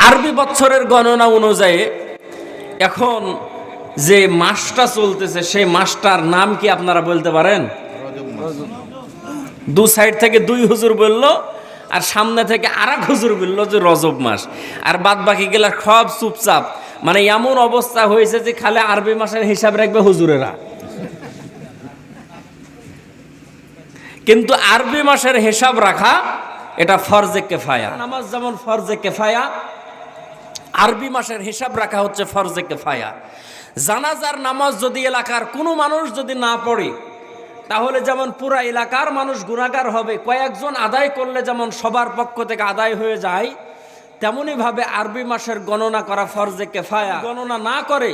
আরবি বছরের গণনা অনুযায়ী এখন যে মাসটা চলতেছে সেই মাসটার নাম কি আপনারা বলতে পারেন? দু সাইড থেকে দুই হুজুর বলল, আর সামনে থেকে আরেক হুজুর বলল যে রজব মাস, আর বাদ বাকি গেলা সব চুপচাপ। মানে এমন অবস্থা হয়েছে যে খালি আরবি মাসের হিসাব রাখবে হুজুরেরা, কিন্তু আরবি মাসের হিসাব রাখা এটা ফরজে কেফায়া। নামাজ যেমন ফরজে কেফায়া, আরবি মাসের হিসাব রাখা হচ্ছে ফরজে কেফায়া। জানাজার নামাজ যদি এলাকার কোনো মানুষ যদি না পড়ে, তাহলে যেমন পুরা এলাকার মানুষ গুনাহগার হবে, কয়েকজন আদায় করলে যেমন সবার পক্ষ থেকে আদায় হয়ে যায়, তেমনি ভাবে আরবি মাসের গণনা করা ফরজে কেফায়া। গণনা না করে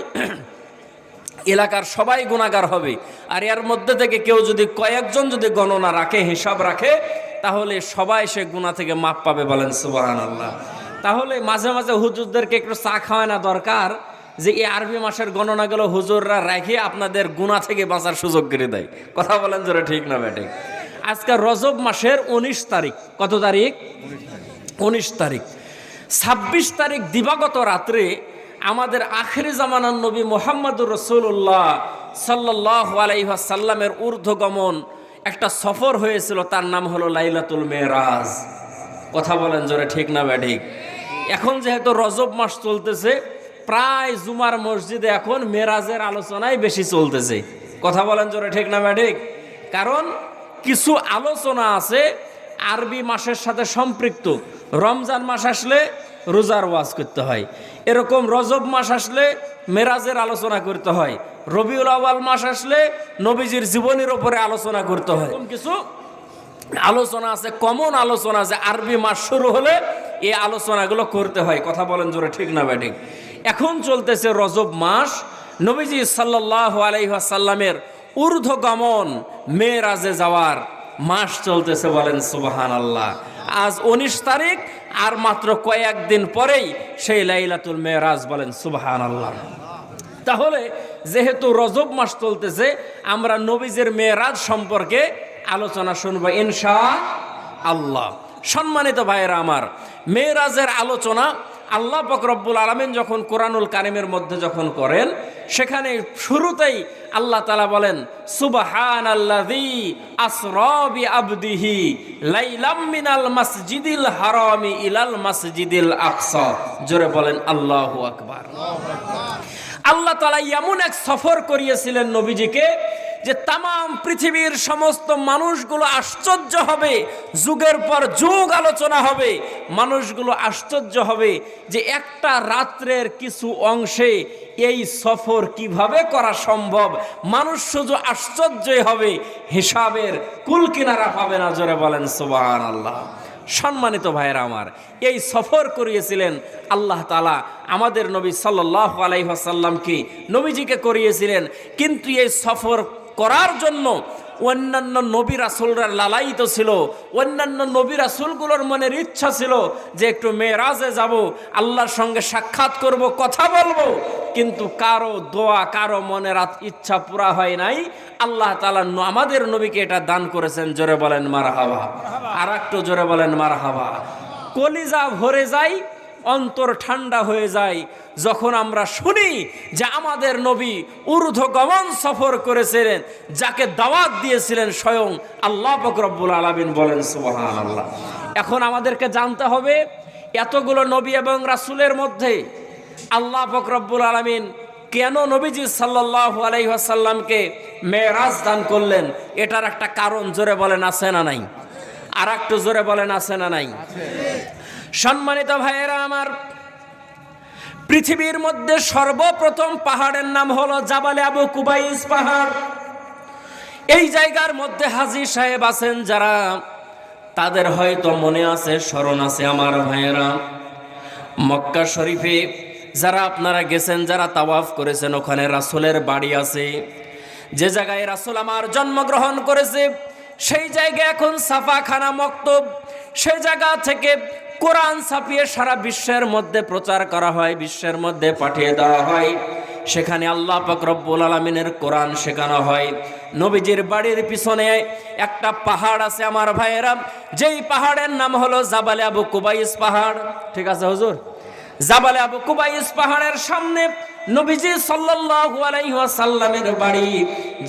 এলাকার সবাই গুনাহগার হবে, আর এর মধ্যে থেকে কেউ যদি কয়েকজন যদি গণনা রাখে, হিসাব রাখে, তাহলে সবাই সে গুনাহ থেকে মাপ পাবে। বলেন সুবহানাল্লাহ। তাহলে মাঝে মাঝে হুজুরদেরকে একটু চা খাওয়ানো দরকার, যে এই আরবি মাসের গণনাগুলো হুজুররা রেখে আপনাদের গুনাহ থেকে বাঁচার সুযোগ করে দেয়। কথা বলেন জোরে, ঠিক না বেঠিক? আজকে রজব মাসের 19 তারিখ। কত তারিখ? 19 তারিখ। 26 তারিখ দিবাগত রাত্রে আমাদের আখিরি জামানার নবী মুহাম্মদুর রাসূলুল্লাহ সাল্লাল্লাহু আলাইহি ওয়াসাল্লামের ঊর্ধ্বগমন একটা সফর হয়েছিল, তার নাম হলো লাইলাতুল মেরাজ। কথা বলেন জোরে, ঠিক না বেঠিক? এখন যেহেতু রজব মাস চলতেছে, প্রায় জুমার মসজিদে এখন মেরাজের আলোচনাই বেশি চলতেছে। কথা বলেন জোরে, ঠিক না বেঠিক? কারণ কিছু আলোচনা আছে আরবি মাসের সাথে সম্পৃক্ত। রমজান মাস আসলে রোজার ওয়াজ করতে হয়, এরকম রজব মাস আসলে মেরাজের আলোচনা করতে হয়, রবিউল আউয়াল মাস আসলে নবীজির জীবনের উপরে আলোচনা করতে হয়। কিছু আলোচনা আছে, কমন আলোচনা, যে আরবি মাস শুরু হলে এই আলোচনাগুলো করতে হয়। কথা বলেন জোরে, ঠিক না বেঠিক? এখন চলতেছে রজব মাস, নবীজি সাল্লাল্লাহু আলাইহি ওয়াসাল্লামের ঊর্ধ্বগমন মেরাজে যাওয়ার মাস চলতেছে। বলেন সুবহানাল্লাহ। আজ 19 তারিখ, আর মাত্র কয়েকদিন পরেই সেই লাইলাতুল মেরাজ। বলেন সুবহানাল্লাহ। তাহলে যেহেতু রজব মাস চলতেছে, আমরা নবীজির মেরাজ সম্পর্কে আলোচনা শুনবো ইনশাআল্লাহ। সম্মানিত ভাইয়েরা আমার, মেরাজের আলোচনা আল্লাহ পাক রব্বুল আলামিন যখন কোরআনুল কারীমের মধ্যে যখন করেন, সেখানে শুরুতেই আল্লাহ তাআলা বলেন সুবহানাল্লাযী আসরা বিআবদিহি লাইলাম মিনাল মাসজিদিল হারামি ইলাল মাসজিদিল আকসা। জোরে বলেন আল্লাহু আকবার। আল্লাহ তাআলা এমন এক সফর করিয়েছিলেন নবীজিকে, যে তাম পৃথিবীর সমস্ত মানুষগুলো আশ্চর্য হবে, যুগের পর যুগ আলোচনা হবে, মানুষগুলো আশ্চর্য হবে যে একটা রাত্রের কিছু অংশে এই সফর কিভাবে করা সম্ভব। মানুষ শুধু আশ্চর্যই হবে, হিসাবের কুল কিনারা পাবে না। জোরে বলেন সুবহানাল্লাহ। সম্মানিত ভাইয়েরা আমার, এই সফর করিয়েছিলেন আল্লাহ তাআলা আমাদের নবী সাল্লাল্লাহু আলাইহি ওয়াসাল্লামকে, নবীজিকে করিয়েছিলেন। কিন্তু এই সফর করার জন্য অন্যান্য নবী রাসূলরা লালায়িত ছিল, অন্যান্য নবী রাসূলগুলোর মনের ইচ্ছা ছিল যে একটু মেরাজে যাব, আল্লাহর সঙ্গে সাক্ষাৎ করব, কথা বলবো, কিন্তু কারো দোয়া, কারো মনের ইচ্ছা পুরা হয় নাই। আল্লাহ তাআলা আমাদের নবীকে এটা দান করেছেন। জোরে বলেন মারহাবা। আর একটু জোরে বলেন মারহাবা। কলিজা ভরে যায়, অন্তর ঠান্ডা হয়ে যায় যখন আমরা শুনি যে আমাদের নবী ঊর্ধ্বগমন সফর করেছিলেন, যাকে দাওয়াত দিয়েছিলেন স্বয়ং আল্লাহ পাক রব্বুল আলামিন। বলেন সুবহানাল্লাহ। এখন আমাদেরকে জানতে হবে, এতগুলো নবী এবং রাসূলের মধ্যে আল্লাহ পাক রব্বুল আলামিন কেন নবীজি সাল্লাল্লাহু আলাইহি ওয়াসাল্লামকে মেরাজ দান করলেন? এটার একটা কারণ জোরে বলেন আছে না নাই? আর একটু জোরে বলেন আছে না নাই? সম্মানিত ভাইয়েরা আমার, পৃথিবীর মধ্যে সর্বপ্রথম পাহাড়ের নাম হলো জাবালে আবু কুবাইস পাহাড়। এই জায়গার মধ্যে হাজী সাহেব আছেন যারা, তাদের হয়তো মনে আছে, স্মরণ আছে আমার ভাইয়েরা, মক্কা শরীফে যারা আপনারা গেছেন, যারা তাওয়াফ করেছেন, ওখানে রাসূলের বাড়ি আছে। যে জায়গায় রাসূল আমার জন্মগ্রহণ করেছে সেই জায়গায় এখন ছাপাখানা মক্তব। সেই জায়গা থেকে কোরআন ছাপিয়ে সারা বিশ্বের মধ্যে প্রচার করা হয়, বিশ্বের মধ্যে পাঠিয়ে দেওয়া হয়। সেখানে আল্লাহ পাক রব্বুল আলামিনের কোরআন শেখানো হয়। নবীজির বাড়ির পিছনে একটা পাহাড় আছে আমার ভাইয়েরা, যেই পাহাড়ের নাম হলো জাবালে আবু কুবাইস পাহাড়। ঠিক আছে হুজুর? জাবালে আবু কুবাইস পাহাড়ের সামনে নবীজি সাল্লাল্লাহু আলাইহি ওয়াসাল্লামের বাড়ি,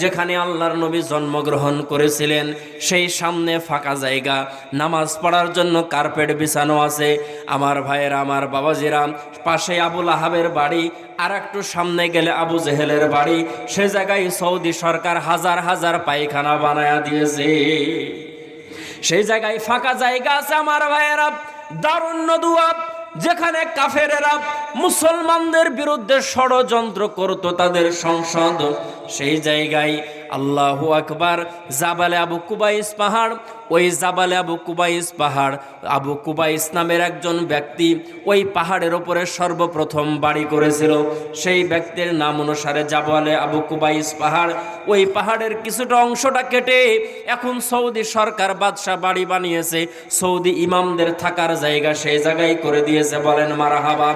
যেখানে আল্লাহর নবী জন্মগ্রহণ করেছিলেন, সেই সামনে ফাঁকা জায়গা, নামাজ পড়ার জন্য কার্পেট বিছানো আছে। আমার ভাইয়েরা, আমার বাবাজিরা, পাশে আবু লাহাবের বাড়ি, আর একটু সামনে গেলে আবু জেহেলের বাড়ি। সে জায়গায় সৌদি সরকার হাজার হাজার পায়খানা বানায়া দিয়েছে। সেই জায়গায় ফাঁকা জায়গা আছে আমার ভাইয়েরা, দারুন নদুয়া, যেখানে কাফেরেরা মুসলমানদের বিরুদ্ধে ষড়যন্ত্র করত, তাদের সংসদ। সেই জায়গায় আল্লাহু আকবার, জাবালে আবু কুবাইস পাহাড়। ওই জাবালে আবু কুবাইস পাহাড়, আবু কুবাইস নামের একজন ব্যক্তি ওই পাহাড়ের ওপরে সর্বপ্রথম বাড়ি করেছিল। সেই ব্যক্তির নাম অনুসারে জাবালে আবু কুবাইস পাহাড়। ওই পাহাড়ের কিছুটা অংশটা কেটে এখন সৌদি সরকার বাদশা বাড়ি বানিয়েছে, সৌদি ইমামদের থাকার জায়গা সেই জায়গায় করে দিয়েছে। বলেন মারহাবা।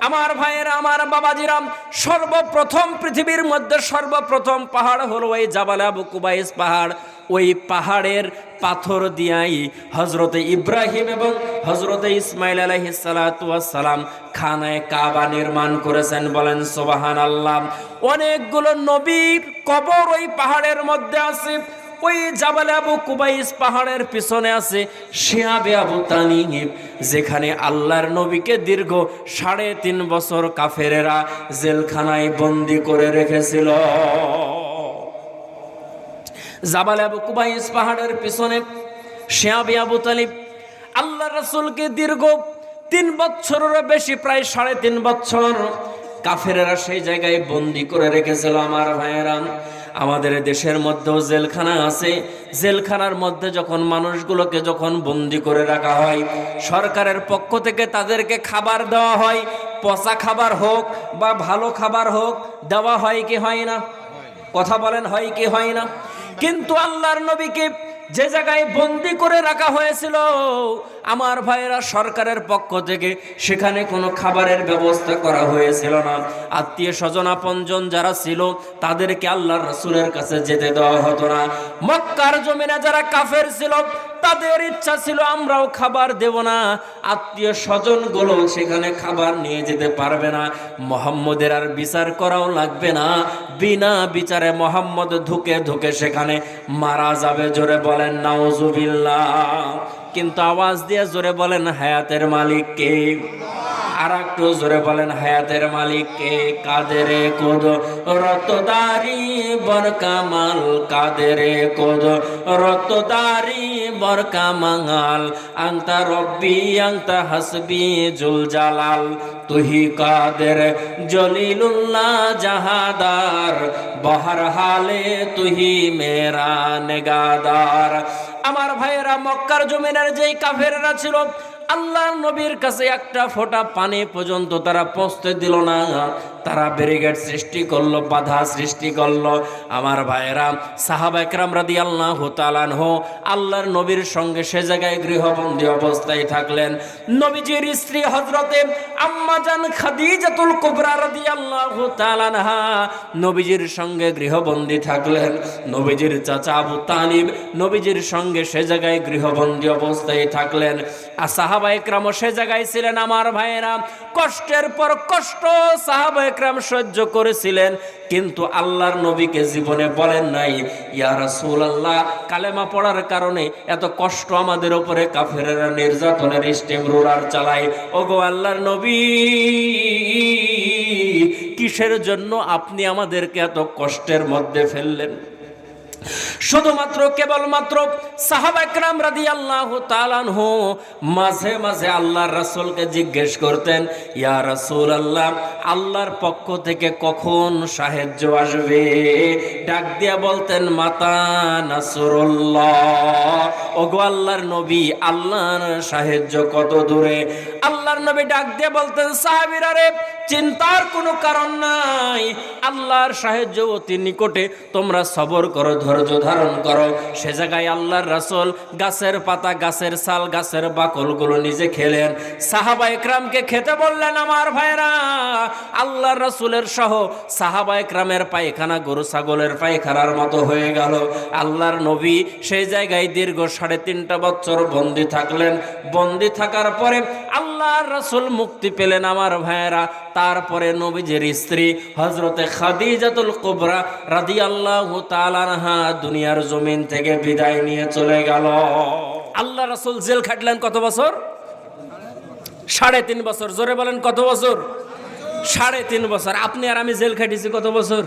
আমার ভাইয়েরা, আমার বাবাজিরা, সর্বপ্রথম পৃথিবীর মধ্যে সর্বপ্রথম পাহাড় হলো ওই জাবালে আবু কুবাইস পাহাড়। ওই পাহাড়ের পাথর দিয়াই হজরতে ইব্রাহিম এবং হজরতে ইসমাইল আলাইহিস সালাতু ওয়াস সালাম খানায়ে কাবা নির্মাণ করেছেন। বলেন সুবহানাল্লাহ। অনেকগুলো নবীর কবর ওই পাহাড়ের মধ্যে আছে। ওই জাবালে আবু কুবাইস পাহাড়ের পিছনে আছে শিয়াবে আবু তালিব, যেখানে আল্লাহর নবীকে দীর্ঘ 3.5 বছর কাফেরেরা জেলখানায় বন্দি করে রেখেছিল। জাবালে আবু কুবাইস পাহাড়ের পিছনে শিয়াবে আবু তালিব আল্লাহর রাসূলকে দীর্ঘ 3 বছরেরও বেশি, প্রায় 3.5 বছর কাফেরেরা সেই জায়গায় বন্দি করে রেখেছিল। আমার ভাইয়েরা, আমাদের দেশের মধ্যেও জেলখানা আছে। জেলখানার মধ্যে যখন মানুষগুলোকে যখন বন্দি করে রাখা হয়, সরকারের পক্ষ থেকে তাদেরকে খাবার দেওয়া হয়। পচা খাবার হোক বা ভালো খাবার হোক, দেওয়া হয় কি হয় না? কথা বলেন, হয় কি হয় না? কিন্তু আল্লাহর নবীকে যে জায়গায় বন্দি করে রাখা হয়েছিল, আমার ভাইয়েরা, সরকারের পক্ষ থেকে সেখানে কোনো খাবারের ব্যবস্থা করা হয়েছিল না। আত্মীয় স্বজন আপনজন যারা ছিল তাদেরকে আল্লাহর রাসূলের কাছে যেতে দেওয়া হতো না। মক্কার জমিনে যারা কাফের ছিল তাদের ইচ্ছা ছিল আমরাও খাবার দেব না, আত্মীয় স্বজনগুলো সেখানে খাবার নিয়ে যেতে পারবে না, মুহাম্মদের আর বিচার করাও লাগবে না, বিনা বিচারে মুহাম্মদ ধুকে ধুকে সেখানে মারা যাবে। জোরে বলেন নাউজুবিল্লাহ। কিন্তু আওয়াজ দিয়ে জোরে বলেন হায়াতের মালিক কে? আর একটু জোরে বলেন হায়াতের মালিক কে? কাদেরে কোদ রতদারি বরকামাল, কাদেরে কোদ রতদারি বরকামাল, আংতা রব্বি আংতা হাসবি জুল জালাল, তুহি কাদের জলিলুল্লাহ জাহাদার, বহর হালে তুহি মেরা নেগাদার। আমার ভাইয়েরা, মক্কার জমিনের যেই কাফেররা ছিল, আল্লাহর নবীর কাছে একটা ফোঁটা পানি পর্যন্ত তারা পৌঁছতে দিল না। তারা ব্যারিকেড সৃষ্টি করলো, বাধা সৃষ্টি করলো। আমার ভাইয়েরা, সাহাবা একরাম রাদিয়াল্লাহু তাআলা আনহু আল্লাহর নবীর সঙ্গে সে জায়গায় গৃহবন্দী অবস্থায় থাকলেন। নবীজির স্ত্রী হযরতে আম্মা জান খাদিজাতুল কুবরা রাদিয়াল্লাহু তাআলা আনহা নবীজির সঙ্গে গৃহবন্দী থাকলেন। নবীজির চাচা আবু তালিব নবীজির সঙ্গে সে জায়গায় গৃহবন্দী অবস্থায় থাকলেন। আর সাহাবা একরাম সে জায়গায় ছিলেন। আমার ভাইয়েরা, কষ্টের পর কষ্ট সাহাবা একরাম সহ্য করেছিলেন, কিন্তু আল্লাহর নবীকে জীবনে বলেন নাই ইয়া রাসূলুল্লাহ, কালেমা পড়ার কারণে এত কষ্ট আমাদের উপরে কাফেরেরা নির্যাতনের স্টেম রোলার চালায়। ওগো আল্লাহর নবী, কিসের জন্য আপনি আমাদেরকে এত কষ্টের মধ্যে ফেললেন? শুধুমাত্র কেবলমাত্র সাহাবা একরাম রাদিয়াল্লাহু তাআলা আনহু মাঝে মাঝে আল্লাহর রাসূলকে জিজ্ঞেস করতেন, ইয়া রাসূলুল্লাহ, আল্লাহর পক্ষ থেকে কখন সাহায্য আসবে? ডাক দিয়া বলতেন, মাতা নাসরুল্লাহ, ওগো আল্লাহর নবী, আল্লাহর সাহায্য কত দূরে? আল্লাহর নবী ডাক দিয়ে বলতেন, সাহাবীরা রে, চিন্তার কোনো কারণ নাই, আল্লাহর সাহায্য অতি নিকটে, তোমরা সবর করো, ধৈর্য ধারণ করো। সে জায়গায় আল্লাহর রাসূল গাছের পাতা, গাছের ছাল, গাছের বাকলগুলো নিজে খেলেন, সাহাবা একরামকে খেতে বললেন। আমার ভাইরা, আল্লাহর রাসূলের সহ সাহাবা একরামের পায়খানা গরু ছাগলের পায়খানার মতো হয়ে গেল। আল্লাহর নবী সেই জায়গায় দীর্ঘ 3.5 বছর বন্দী থাকলেন। বন্দী থাকার পরে আল্লাহর রাসূল মুক্তি পেলেন আমার ভাইয়েরা। তারপরে নবীজির স্ত্রী হযরতে খাদিজাতুল কুবরা রাদিয়াল্লাহু তাআলা আনহা দুনিয়ার জমিন থেকে বিদায় নিয়ে চলে গেল। আল্লাহ রাসূল জেল খাটলেন কত বছর? 3.5 বছর। জোরে বলেন কত বছর? 3.5 বছর। আপনি আর আমি জেল খাটিছি কত বছর?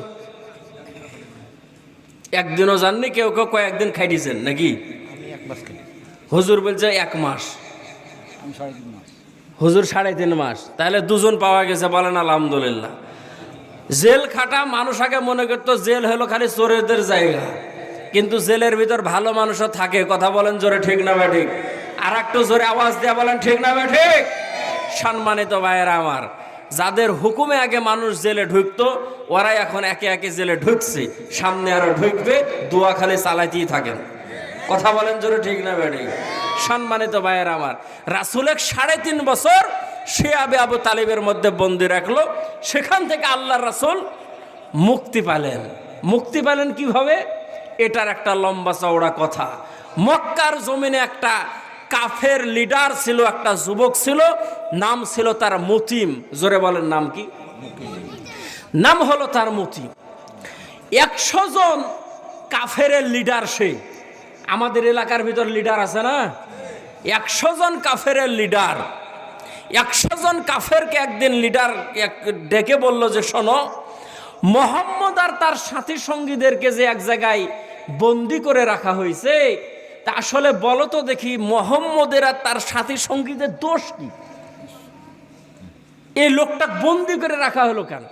একদিনও জাননি, কেউ কেউ কয়েকদিন খাইছেন নাকি? হুজুর বলছে 1 মাস, হুজুর 3.5 মাস। তাহলে 2 জন পাওয়া গেছে, বলেন আলহামদুলিল্লাহ। জেল খাটা মানুষ আগে মনে করতো জেল হলো খালি চোরেদের জায়গা, কিন্তু জেলের ভিতর ভালো মানুষও থাকে। কথা বলেন জোরে, ঠিক না বা ঠিক? আর একটু জোরে আওয়াজ দিয়ে বলেন ঠিক না বা ঠিক? সম্মানিত ভাইয়েরা আমার, যাদের হুকুমে আগে মানুষ জেলে ঢুকতো, ওরাই এখন একে একে জেলে ঢুকছে, সামনে আরো ঢুকবে। দোয়া খালি চালাইতেই থাকেন। কথা বলেন জোরে, ঠিক না বা ঠিক? সম্মানিত ভাইয়েরা আমার, রাসূলের 3.5 বছর শিয়াবে আবু তালিবের মধ্যে বন্দী রাখলো। সেখান থেকে আল্লাহর রাসূল মুক্তি পেলেন। মুক্তি পেলেন কিভাবে? এটার একটা লম্বা চওড়া কথা। মক্কার জমিনে একটা কাফের লিডার ছিল, একটা যুবক ছিল, নাম ছিল তার মুতিম। জোরে বলেন নাম কি? নাম হলো তার মুতিম। 100 জন কাফেরের লিডার সে। আমাদের এলাকার ভিতর লিডার আছে না? 100 জন কাফেরের লিডার। 100 জন কাফেরকে একদিন লিডার ডেকে বলল যে শোনো, মুহাম্মদ আর তার সাথী সঙ্গীদেরকে যে এক জায়গায় বন্দি করে রাখা হয়েছে, তা আসলে বলো তো দেখি মুহাম্মদের আর তার সাথী সঙ্গীদের দোষ কি? এই লোকটা বন্দি করে রাখা হলো কেন?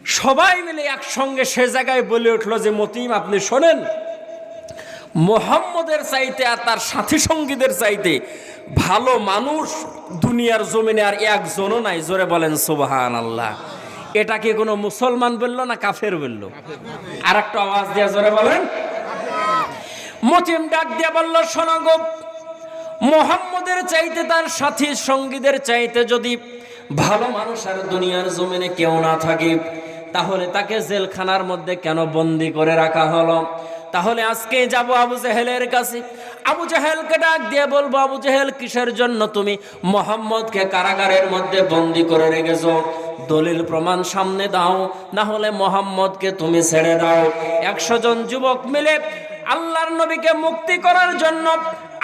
সবাই মিলে একসঙ্গে সে জায়গায় বলে উঠলো যে মতিম, আপনি শোনেন, মুহাম্মদের চাইতে আর তার সাথী সঙ্গীদের চাইতে ভালো মানুষ দুনিয়ার জমিনে আর একজনও নাই। জোরে বলেন সুবহানাল্লাহ। এটা কি কোনো মুসলমান বললো না কাফের বললো? আর একটা আওয়াজ দিয়ে জোরে বলেন। মতিম ডাক দিয়ে বলল, শোনো গো, মুহাম্মদের চাইতে তার সাথী সঙ্গীদের চাইতে যদি ভালো মানুষ আর দুনিয়ার জমিনে কেউ না থাকে, তাহলে তাকে জেলখানার মধ্যে কেন বন্দি করে রাখা হলো? তাহলে আজকে যাব আবু জেহেলের কাছে। আবু জেহেলকে ডাক দিয়ে বলবো, আবু জেহেল, কিসের জন্য তুমি মুহাম্মদকে কারাগারের মধ্যে বন্দি করে রেখেছো? দলিল প্রমাণ সামনে দাও, না হলে মুহাম্মদকে তুমি ছেড়ে দাও। 100 জন যুবক মিলে আল্লাহর নবীকে মুক্তি করার জন্য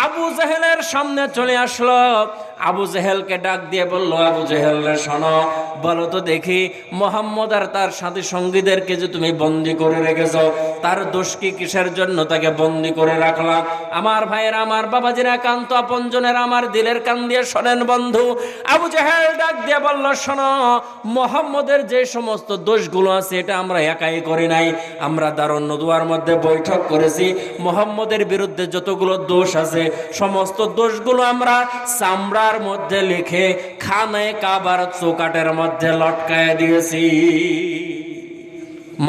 আবু জেহেলের সামনে চলে আসলো। আবু জেহেলকে ডাক দিয়ে বলল, আবু জেহেল রে শোনো, বলো তো দেখি মুহাম্মদ আর তার সাথী সঙ্গীদেরকে যে তুমি বন্দি করে রেখেছো, তার দোষ কি? কিসের জন্য তাকে বন্দি করে রাখলাম? আমার ভাইয়েরা, আমার বাবাজিরা, একান্ত আপনজনের আমার দিলের কান দিয়ে শোনেন বন্ধু। আবু জেহেল ডাক দিয়ে বলল, শোনো, মুহাম্মদের যে সমস্ত দোষগুলো আছে এটা আমরা একাই করি নাই, আমরা দারুন নদওয়ার মধ্যে বৈঠক করেছি। মুহাম্মদের বিরুদ্ধে যতগুলো দোষ আছে সমস্ত দোষগুলো আমরা চামড়ার মধ্যে লিখে খানায়ে কাবার চৌকাটের মধ্যে লটকায় দিয়েছি।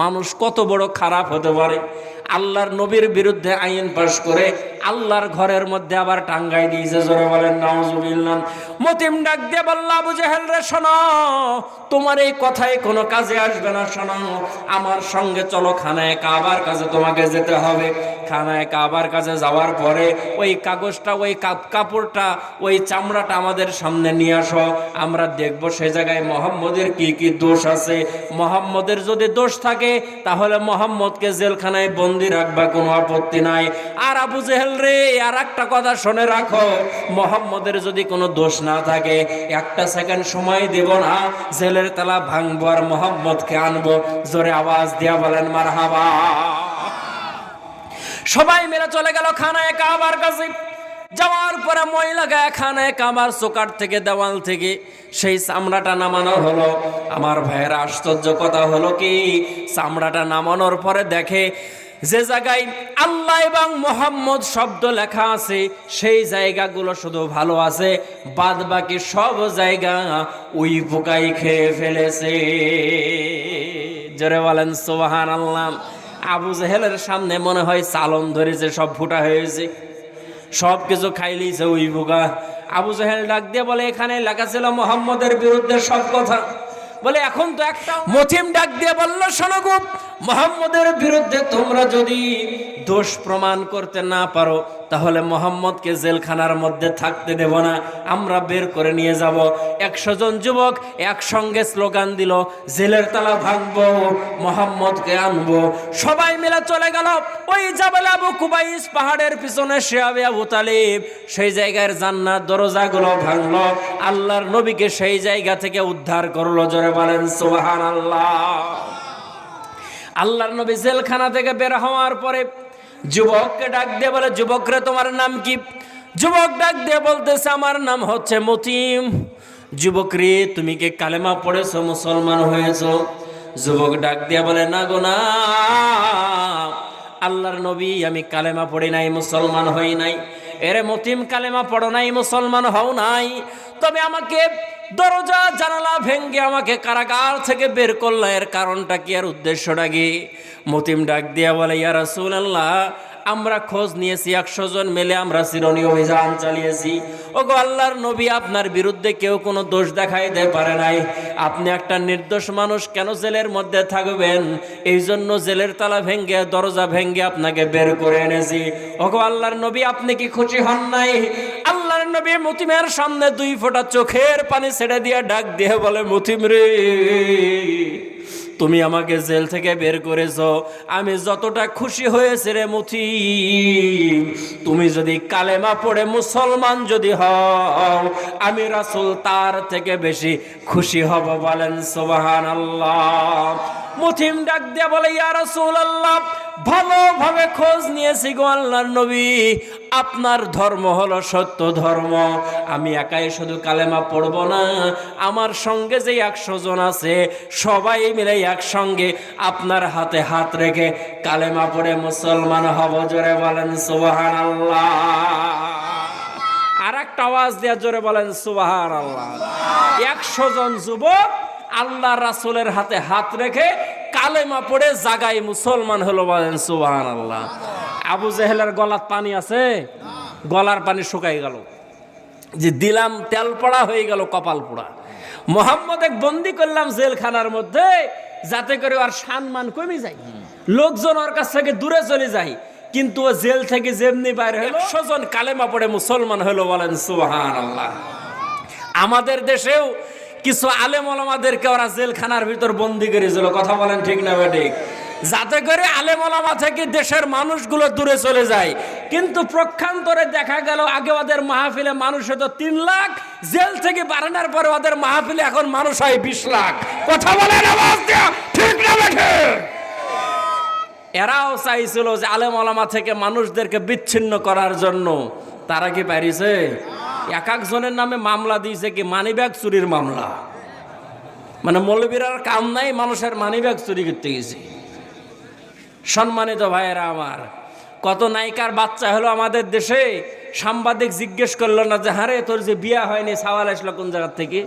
মানুষ কত বড় খারাপ হতে পারে! আল্লাহর নবীর বিরুদ্ধে আইন পাশ করে আল্লাহর ঘরের মধ্যে আবার টাঙ্গাই দিয়েছে। জোরে বলেন নাউজুবিল্লাহ। মতিম ডাক দিয়ে বলল, আবু জেহেল রে শোনো, তোমার এই কথাই কোনো কাজে আসবে না। শোনো, আমার সঙ্গে চলো, খানায়ে কাবার কাছে তোমাকে যেতে হবে। খানায়ে কাবার কাছে যাওয়ার পরে ওই কাগজটা, ওই কাপড়টা, ওই চামড়াটা আমাদের সামনে নিয়ে আসো। আমরা দেখব সে জায়গায় মুহাম্মদের কি কি দোষ আছে। মুহাম্মদের যদি দোষ থাকে তাহলে মুহাম্মদকে জেলখানায় বন্দি রাখবা, কোনো আপত্তি নাই। আর আবু জেহেল রে, আর একটা কথা শুনে রাখো, মুহাম্মদের যদি কোনো দোষ না থাকে, 1 সেকেন্ড সময় দেব না, জেলের তালা ভাঙবো আর মুহাম্মদকে আনবো। জোরে আওয়াজ দিয়া বলেন মারহাবা। সবাই মিলে চলে গেল খানায়ে কাবার কাছে। যাওয়ার পরে ময়লা গায়ে খানায়ে কাবার চৌকাঠ থেকে, দেওয়াল থেকে সেই চামড়াটা নামানো হলো। আমার ভাইয়েরা, আশ্চর্য কথা হলো কি, চামড়াটা নামানোর পরে দেখে যে জায়গায় আল্লাহ এবং মুহাম্মদ শব্দ লেখা আছে সেই জায়গাগুলো শুধু ভালো আছে, বাদ বাকি সব জায়গা ওই পোকাই খেয়ে ফেলেছে। জোরে বলেন সুবহানাল্লাহ। আবু জেহেলের সামনে মনে হয় চালন ধরেছে, সব ফুটা হয়েছে, সব কিছু খাইলিছে ওই পোকা। আবু জেহেল ডাক দিয়ে বলে, এখানে লেখা ছিল মুহাম্মদের বিরুদ্ধে সব কথা। বলে এখন তো একটা। মতিম ডাক দিয়ে বলল, শোনো গো, মুহাম্মদের বিরুদ্ধে তোমরা যদি দোষ প্রমাণ করতে না পারো তাহলে মোহাম্মদকে জেলখানার মধ্যে থাকতে দেব না, আমরা বের করে নিয়ে যাব। 100 জন যুবক একসঙ্গে স্লোগান দিল, জেলের তালা ভাঙবো, মোহাম্মদকে আনবো। সবাই মিলে চলে গেল ওই জাবাল আবু কুবাইস পাহাড়ের পিছনে শিয়াবে আবু তালিব সেই জায়গার জান্নাত দরজাগুলো ভাঙলো, আল্লাহর নবীকে সেই জায়গা থেকে উদ্ধার করলো। জোরে বলেন সুবহানাল্লাহ। আল্লাহর নবী জেলখানা থেকে বের হওয়ার পরে যুবককে ডাক দিয়ে বলে, যুবক রে তোমার নাম কি? যুবক ডাক দিয়ে বলতেছে, আমার নাম হচ্ছে মতিম। যুবক রে তুমি কি কালেমা পড়েছো, মুসলমান হয়েছো? যুবক ডাক দিয়ে বলে, না গো না আল্লাহর নবী, আমি কালেমা পড়ি নাই, মুসলমান হই নাই। এরে মতিম, কালেমা পড়ো নাই, মুসলমান হও নাই, তবে আমাকে দরজা জানালা ভেঙ্গে আমাকে কারাগার থেকে বের করলা, এর কারণটা কি, আর উদ্দেশ্যটা কি? মতিম ডাক দিয়া বলে, ইয়া রাসূলুল্লাহ, আমরা খোঁজ নিয়েছি, 100 জন মিলে আমরা চিরনি অভিযান চালিয়েছি। ওগো আল্লাহর নবী, আপনার বিরুদ্ধে কেউ কোনো দোষ দেখাইতে পারে নাই, আপনি একটা নির্দোষ মানুষ, কেন জেলের মধ্যে থাকবেন? এই জন্য জেলের তালা ভেঙ্গে দরজা ভেঙ্গে আপনাকে বের করে এনেছি। ওগো আল্লাহর নবী, আপনি কি খুশি হন নাই? আল্লাহর নবী মতিমের সামনে 2 ফোঁটা চোখের পানি ছেড়ে দিয়ে ডাক দিয়ে বলে, মতিম রে, তুমি আমাকে জেল থেকে বের করেছো, আমি যতটা খুশি হয়েছে রে মতিম, তুমি যদি কালেমা পড়ে মুসলমান যদি হও, আমি রাসূল তার থেকে বেশি খুশি হব। বলেন সুবহানাল্লাহ। মতিম ডাক দিয়ে বলে, ইয়া রাসূলুল্লাহ, ভালোভাবে খোঁজ নিয়েছি গো আল্লাহর নবী, আপনার ধর্ম হলো সত্য ধর্ম, আমি একাই শুধু কালেমা পড়ব না, আমার সঙ্গে যে 100 জন আছে সবাই মিলে একসঙ্গে আপনার হাতে হাত রেখে কালেমা পড়ে মুসলমান হব। জোরে বলেন সুবহানাল্লাহ। আর একটা আওয়াজ দেয়া জোরে বলেন সুবহানাল্লাহ। 100 জন যুবক আল্লাহ রাসূলের হাতে হাত রেখে কালেমা পড়ে জাগায় মুসলমান হলো। বলেন সুবহানাল্লাহ। আবু জেহেলের গলার পানি আছে, গলার পানি শুকাই গেল, যে দিলাম তেল পড়া হয়ে গেল কপাল পোড়া। মোহাম্মদ বন্দি করলাম জেলখানার মধ্যে, যাতে করে ওর সম্মান কমে যায়, লোকজন ওর কাছ থেকে দূরে চলে যায়, কিন্তু ও জেল থেকে যেমনি বাইরে হলো 100 জন কালেমা পড়ে মুসলমান হলো। বলেন সুবহানাল্লাহ। আমাদের দেশেও কিছু আলেম ওলামাদেরকে ওরা জেলখানার ভিতর বন্দি করেছিল, কথা বলেন ঠিক না বেঠিক, যাতে করে আলেম ওলামা থেকে দেশের মানুষগুলো দূরে চলে যায়। কিন্তু প্রক্ষান্তরে দেখা গেল আগে ওদের মাহফিলে মানুষ হতো 3 লাখ, জেল থেকে বাড়ানোর পরে ওদের মাহফিলে এখন মানুষ হয় 20 লাখ। কথা বলেন আওয়াজ দিয়া ঠিক না বেঠিক? এরাও চাইছিল যে আলেম ওলামা থেকে মানুষদেরকে বিচ্ছিন্ন করার জন্য, তারা কি পারিছে? এক একজনের নামে মামলা দিয়েছে, কি মানিব্যাগ চুরির মামলা, মানে মৌলবীরার কাম নাই, মানুষের মানিব্যাগ চুরি করতে গেছে। সম্মানিত ভাইয়েরা আমার, কত নায়িকার বাচ্চা হলো আমাদের দেশে, সাংবাদিক জিজ্ঞেস করলো না যে হারে তোর যে বিয়া হয়নি, সওয়াল আসলো কোন জায়গা থেকে?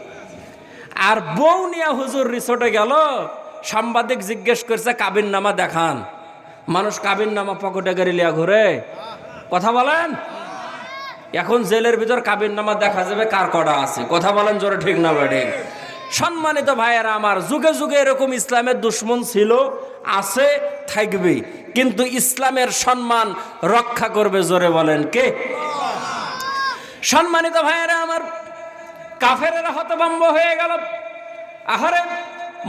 আর বউ নিয়া হুজুর রিসোর্টে গেল, সাংবাদিক জিজ্ঞেস করছে কাবিন নামা দেখান। মানুষ কাবিন নামা পকেটে গাড়ি লিয়া ঘুরে, কথা বলেন। এখন জেলের ভিতর কাবিন নামা দেখা যাবে কার কটা আছে, কথা বলেন জোরে ঠিক না বেঠিক? সম্মানিত ভাইয়েরা আমার, যুগে যুগে এরকম ইসলামের দুশ্মন ছিল, আছে, থাকবে, কিন্তু ইসলামের সম্মান রক্ষা করবে। জোরে বলেন কে? সম্মানিত ভাইয়েরা আমার, কাফেরেরা হতভম্ব হয়ে গেল। আহারে,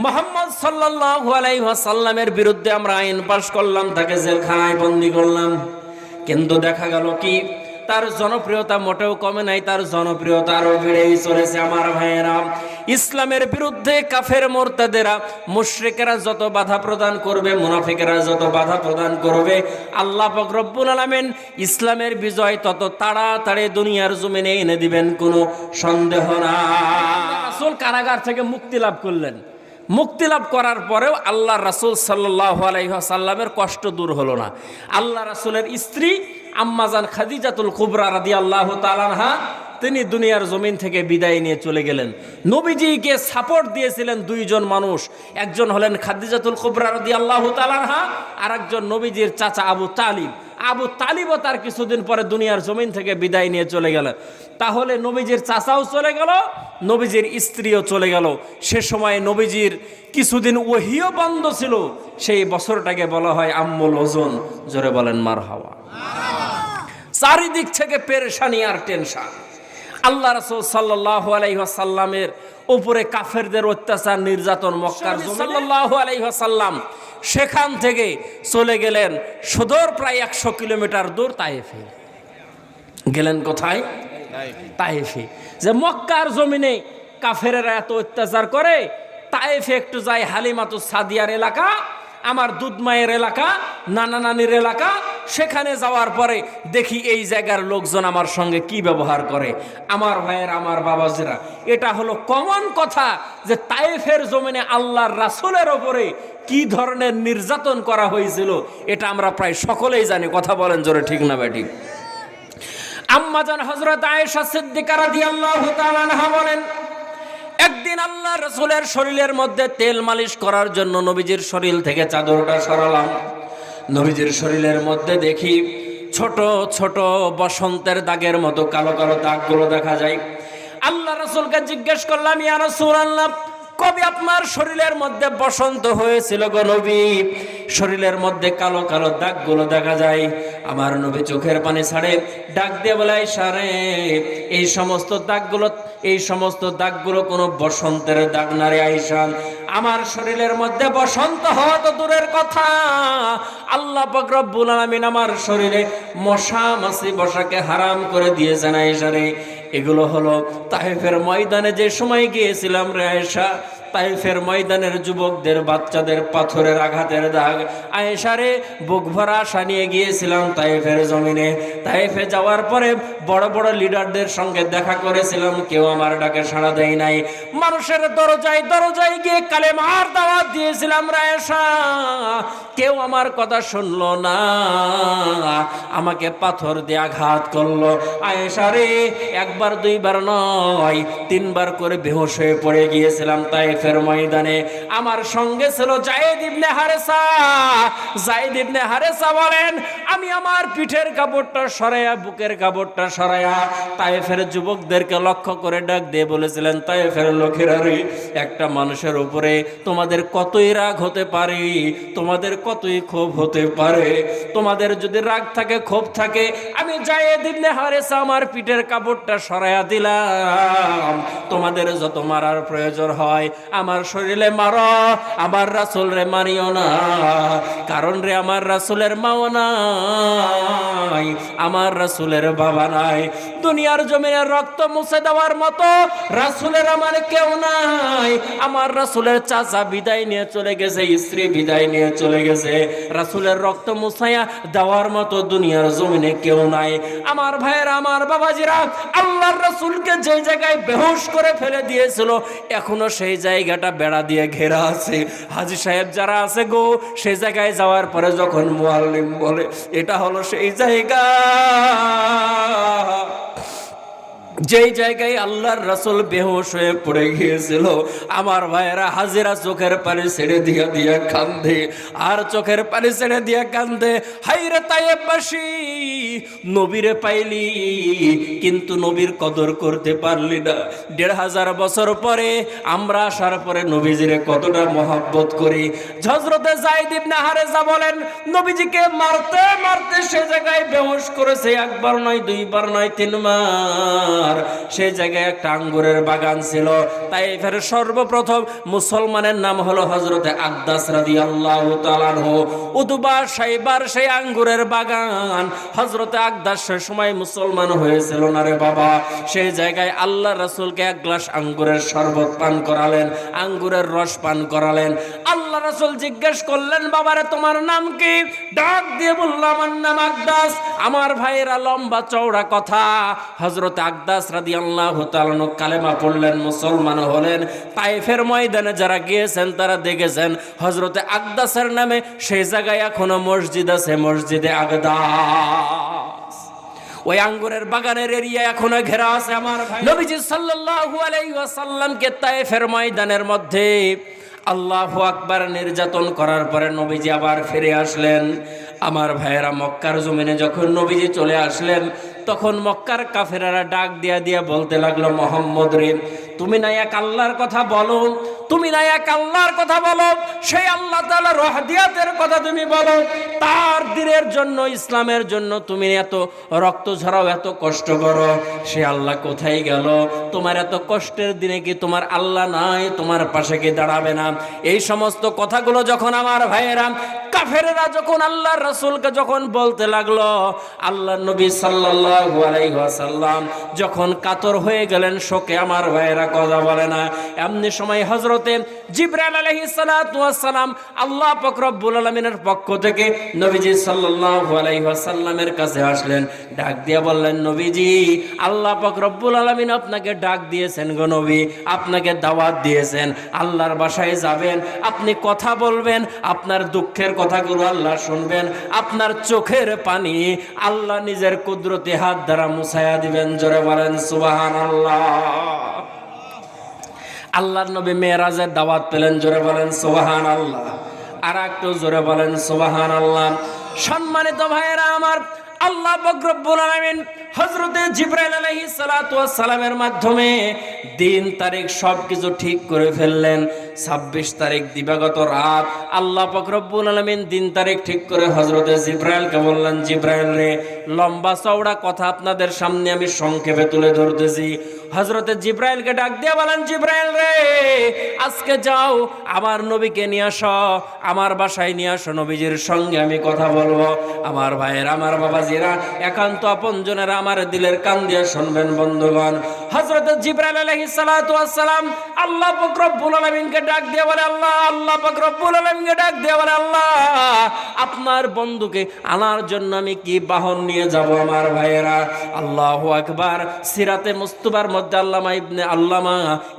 মুহাম্মদ সাল্লাল্লাহু আলাইহি ওয়াসাল্লামের বিরুদ্ধে আমরা আইন পাশ করলাম, তাকে জেলখানায় বন্দী করলাম, কিন্তু দেখা গেল কি তার জনপ্রিয়তা মোটেও কমে নাই, তার জনপ্রিয়তা আরো বেড়েই চলেছে। আমার ভাইয়েরা, ইসলামের বিরুদ্ধে কাফের মুরতাদেরা, মুশরিকেরা যত বাধা প্রদান করবে, মুনাফিকেরা যত বাধা প্রদান করবে, আল্লাহ পাক রব্বুল আলামিন ইসলামের বিজয় তত তাড়াতাড়ি দুনিয়ার জমিনে এনে দিবেন, কোনো সন্দেহ না। রাসূল কারাগার থেকে মুক্তি লাভ করলেন, মুক্তি লাভ করার পরেও আল্লাহ রাসূল সাল্লাল্লাহু আলাইহি ওয়াসাল্লামের কষ্ট দূর হলো না। আল্লাহ রাসূলের স্ত্রী আম্মাজান খাদিজাতুল কুবরা রাদিয়াল্লাহু তাআলা আনহা, তিনি দুনিয়ার জমিন থেকে বিদায় নিয়ে চলে গেলেন। নবীজিকে সাপোর্ট দিয়েছিলেন 2 জন মানুষ, একজন হলেন খাদিজাতুল কুবরা রাদিয়াল্লাহু তাআলা আনহা, আর একজন নবীজির চাচা আবু তালিব। আবু তালিবও তার কিছুদিন পরে দুনিয়ার জমিন থেকে বিদায় নিয়ে চলে গেল। তাহলে নবীজির চাচাও চলে গেল, নবীজির স্ত্রীও চলে গেল। সে সময় নবীজির কিছুদিন ওহিও বন্ধ ছিল। সেই বছরটাকে বলা হয় আম্মুল ওজন। জোরে বলেন মারহাবা। চারিদিক থেকে পেরেশানি আর টেনশন। আল্লাহ রাসূল সাল্লাল্লাহু আলাইহি ওয়াসাল্লামের উপরে কাফেরদের অত্যাচার নির্যাতন মক্কার সাল্লাল্লাহু আলাইহি ওয়াসাল্লাম সেখান থেকে চলে গেলেন সুদূর প্রায় 100 কিলোমিটার দূর তায়েফে। গেলেন কোথায়? তায়েফে। যে মক্কার জমিনে কাফেরেরা এত অত্যাচার করে, তায়েফে একটু যাই। হালিমাতুস সাদিয়ার এলাকা, আমার দুধ মায়ের এলাকা, নানা নানির এলাকা। সেখানে যাওয়ার পরে দেখি এই জায়গার লোকজন আমার সঙ্গে কি ব্যবহার করে। আমার ভাইয়ের, আমার বাবাজিরা, এটা হলো কমন কথা যে তায়েফের জমিনে আল্লাহর রাসূলের ওপরে কি ধরনের নির্যাতন করা হয়েছিল এটা আমরা প্রায় সকলেই জানি। কথা বলেন জোরে, ঠিক না বেঠিক? আম্মাজান হযরত আয়েশা সিদ্দিকা রাদিয়াল্লাহু তাআলা আনহা বলেন, একদিন আল্লাহ রাসূলের শরীরের মধ্যে তেল মালিশ করার জন্য নবীজির শরীর থেকে চাদরটা সরালাম। নবীজির শরীরের মধ্যে দেখি ছোট ছোট বসন্তের দাগের মতো কালো কালো দাগগুলো দেখা যায়। আল্লাহ রাসূলকে জিজ্ঞেস করলাম, ইয়া রাসূলুল্লাহ, কবে আপনার শরীরের মধ্যে বসন্ত হয়েছিল গো নবী? শরীরের মধ্যে কালো কালো দাগগুলো দেখা যায়। আমার নবী চোখের পানি ছাড়ে, ডাক দিয়ে বলে, আয়েশা রে, এই সমস্ত দাগগুলো কোনো বসন্তের দাগ না রে আয়েশা। আমার শরীরের মধ্যে বসন্ত হওয়া তো দূরের কথা, আল্লাহ পাক রব্বুল আলামিন আমার শরীরে মশা মাছি বসাকে হারাম করে দিয়েছেন আয়েশা রে। এগুলো হলো তায়েফের ময়দানে যে সময় গিয়েছিলাম রে আয়েশা, তায়েফের ময়দানের যুবকদের, বাচ্চাদের পাথরের আঘাতের দাগ। আয়েশা রে, বুক ভরা আশা নিয়ে গিয়েছিলাম তায়েফের জমিনে। তায়েফে যাওয়ার পরে বড় বড় লিডারদের সঙ্গে দেখা করেছিলাম, কেউ আমার ডাকে সাড়া দেয় নাই। মানুষের দরজায় দরজায় গিয়ে কালেমার দাওয়াত দিয়েছিলাম রে আয়েশা, কেউ আমার কথা শুনলো না, আমাকে পাথর দিয়ে আঘাত করলো। আয়েশা রে, একবার দুইবার নয়, 3 বার করে বেহুশ হয়ে পড়ে গিয়েছিলাম তায়েফের ময়দানে। আমার সঙ্গে ছিল যায়েদ ইবনে হারেসা। যায়েদ ইবনে হারেসা বলেন, আমি আমার পিঠের কাপড়টা সরাইয়া, বুকের কাপড়টা সরাইয়া তায়েফের যুবকদেরকে লক্ষ্য করে ডাক দিয়ে বলেছিলেন, তায়েফের লোকেরা রে, একটা মানুষের উপরে তোমাদের কতই রাগ হতে পারে, তোমাদের কতই ক্ষোভ হতে পারে। তোমাদের যদি রাগ থাকে, ক্ষোভ থাকে, আমি যায়েদ ইবনে হারেসা আমার পিঠের কাপড়টা সরাইয়া দিলাম। তোমাদের যত মারার প্রয়োজন হয় আমার শরীরে মারো, আমার রাসূল রে মারিও না। কারণ রে, আমার রাসূলের মাও নাই, আমার রাসূলের বাবা নাই। দুনিয়ার জমিনে রক্ত মুছে দেওয়ার মতো রাসূলের আমার কেউ নাই। আমার রাসূলের চাচা বিদায় নিয়ে চলে গেছে, স্ত্রী বিদায় নিয়ে চলে গেছে। রাসূলের রক্ত মুছাইয়া দেওয়ার মতো দুনিয়ার জমিনে কেউ নাই। আমার ভাইয়েরা, আমার বাবাজিরা, আল্লাহর রাসূলকে যে জায়গায় বেহুশ করে ফেলে দিয়েছিল, এখনো সেই জায়গাটা বেড়া দিয়ে ঘেরা আছে। হাজী সাহেব যারা আছে গো, সেই জায়গায় যাওয়ার পরে যখন মুআল্লিম বলে, এটা হলো সেই জায়গা যেই জায়গায় আল্লাহর রাসূল বেহুশ হয়ে পড়ে গিয়েছিল। আমার ভাইয়েরা, হাজিরা চোখের পানি ছেড়ে দিয়া দিয়া কান্দে, আর চোখের পানি ছেড়ে দিয়া কান্দে, হায়রে তায়েফবাসী, নবীরে পাইলি কিন্তু নবীর কদর করতে পারলি না। 1500 বছর পরে আমরা আসার পরে নবীজিরে কতটা মহব্বত করি। হযরতে যায়েদ ইবনে হারেসা বলেন, নবীজিকে মারতে মারতে সে জায়গায় বেহুশ করেছে, একবার নয়, 2 বার নয়, 3 বার। সেই জায়গায় একটা আঙ্গুরের বাগান ছিল। তায়েফের সর্বপ্রথম মুসলমানের নাম হলো হযরতে আকদাস রাদিয়াল্লাহু তাআলা আনহু। উতবা সাইবার সেই আঙ্গুরের বাগান, হযরতে আকদাস সে সময় মুসলমান হয়েছিল না রে বাবা। সেই জায়গায় আল্লাহ রাসূলকে 1 গ্লাস আঙ্গুরের শরবত পান করালেন, আঙ্গুরের রস পান করালেন। আল্লাহ রাসূল জিজ্ঞেস করলেন, বাবারে তোমার নাম কি? ডাক দিয়ে বলল, আমার নাম আকদাস। আমার ভাইয়েরা, লম্বা চওড়া কথা। হযরতে আকদাস রাদিয়াল্লাহু তাআলা কালেমা পড়লেন, মুসলমান হলেন। তায়েফের ময়দানে যারা গিয়েছেন তারা দেখেছেন হযরতে আকদাসের নামে সেই জায়গায় এখনো মসজিদ আছে, মসজিদে আকদাস। ওই আঙ্গুরের বাগানের এরিয়া এখনো ঘেরা আছে। আমার নবীজি সাল্লাল্লাহু আলাইহি ওয়াসাল্লামকে তায়েফের ময়দানের মধ্যে আল্লাহু আকবার নির্যাতন করার পরে নবীজি আবার ফিরে আসলেন। আমার ভাইয়েরা, মক্কার জমিনে যখন নবীজি চলে আসলেন, তখন মক্কার কাফেরারা ডাক দিয়া দিয়া বলতে লাগলো, মোহাম্মদ রে, তুমি না এক আল্লাহর কথা বলো, তুমি না এক আল্লাহর কথা বলো, সেই আল্লাহ তাআলার ওয়াহদানিয়তের কথা তুমি বলো, তার দ্বীনের জন্য, ইসলামের জন্য তুমি এত রক্ত ঝরাও, এত কষ্ট করো, সে আল্লাহ কোথায় গেল? তোমার এত কষ্টের দিনে কি তোমার আল্লাহ নাই? তোমার পাশে কি দাঁড়াবে না? এই সমস্ত কথাগুলো যখন আমার ভাইয়েরা কাফেররা যখন আল্লাহর রাসূলকে যখন বলতে লাগলো, আল্লাহর নবী সাল্লাল্লাহু আলাইহি ওয়াসাল্লাম যখন কাতর হয়ে গেলেন শোকে, আমার ভাইয়েরা কথা বলে না, এমনি সময় হযরতে জিবরাইল আলাইহিস সালাতু ওয়াস সালাম আল্লাহ পাক রব্বুল আলামিনের পক্ষ থেকে নবীজি সাল্লাল্লাহু আলাইহি ওয়াসাল্লামের কাছে আসলেন, ডাক দিয়ে বললেন, নবীজি, আল্লাহ পাক রব্বুল আলামিন আপনাকে ডাক দিয়েছেন গো নবী, আপনাকে দাওয়াত দিয়েছেন, আল্লাহর বাসায় যাবেন, আপনি কথা বলবেন, আপনার দুঃখের কথাগুলো আল্লাহ শুনবেন, আপনার চোখের পানি আল্লাহ নিজের কুদরতি হাত দ্বারা মুছায়া দিবেন। জোরে বলেন সুবহানাল্লাহ। আল্লাহর নবী মেরাজের দাওয়াত পেলেন, জোরে বলেন সুবহানাল্লাহ। আর একটু জোরে বলেন সুবহানাল্লাহ। সম্মানিত ভাইয়েরা আমার, আল্লাহ পাক রব্বুল আলামিন হযরতে জিবরাইল আলাইহিস সালাতু ওয়াস সালামের মাধ্যমে দিন তারিখ সবকিছু ঠিক করে ফেললেন। 26 তারিখ দিবাগত রাত আল্লাহ পাক রব্বুল আলামিন দিন তারিখ ঠিক করে হযরতে জিবরাইলকে বললেন, জিবরাইল রে, লম্বা চওড়া কথা আপনাদের সামনে আমি সংক্ষেপে তুলে ধরতেছি। হযরতে জিবরাইলকে ডাক দিয়ে বলেন, জিবরাইল রে, আজকে যাও আমার নবীকে নিয়ে আসো, আমার বাসায় নিয়ে আসো, নবীজির সঙ্গে আমি কথা বলবো। আমার ভাইয়ের, আমার বাবাজিরা, একান্ত আপনজনেরা আমার দিলের কান দিয়ে শুনবেন বন্ধুগণ। হযরতে জিবরাইল আলাইহিস সালাতু ওয়াস সালাম আল্লাহ পাক রব্বুল আলামিনকে ডাক দিয়ে বলে, আল্লাহ পাক রব্বুল আলামিনকে ডাক দিয়ে বলে, আল্লাহ, আপনার বন্ধুকে আনার জন্য আমি কি বাহন নিয়ে যাব? আমার ভাইয়েরা, আল্লাহু আকবার। সিরাতে মুস্তাফার মধ্যে আল্লামা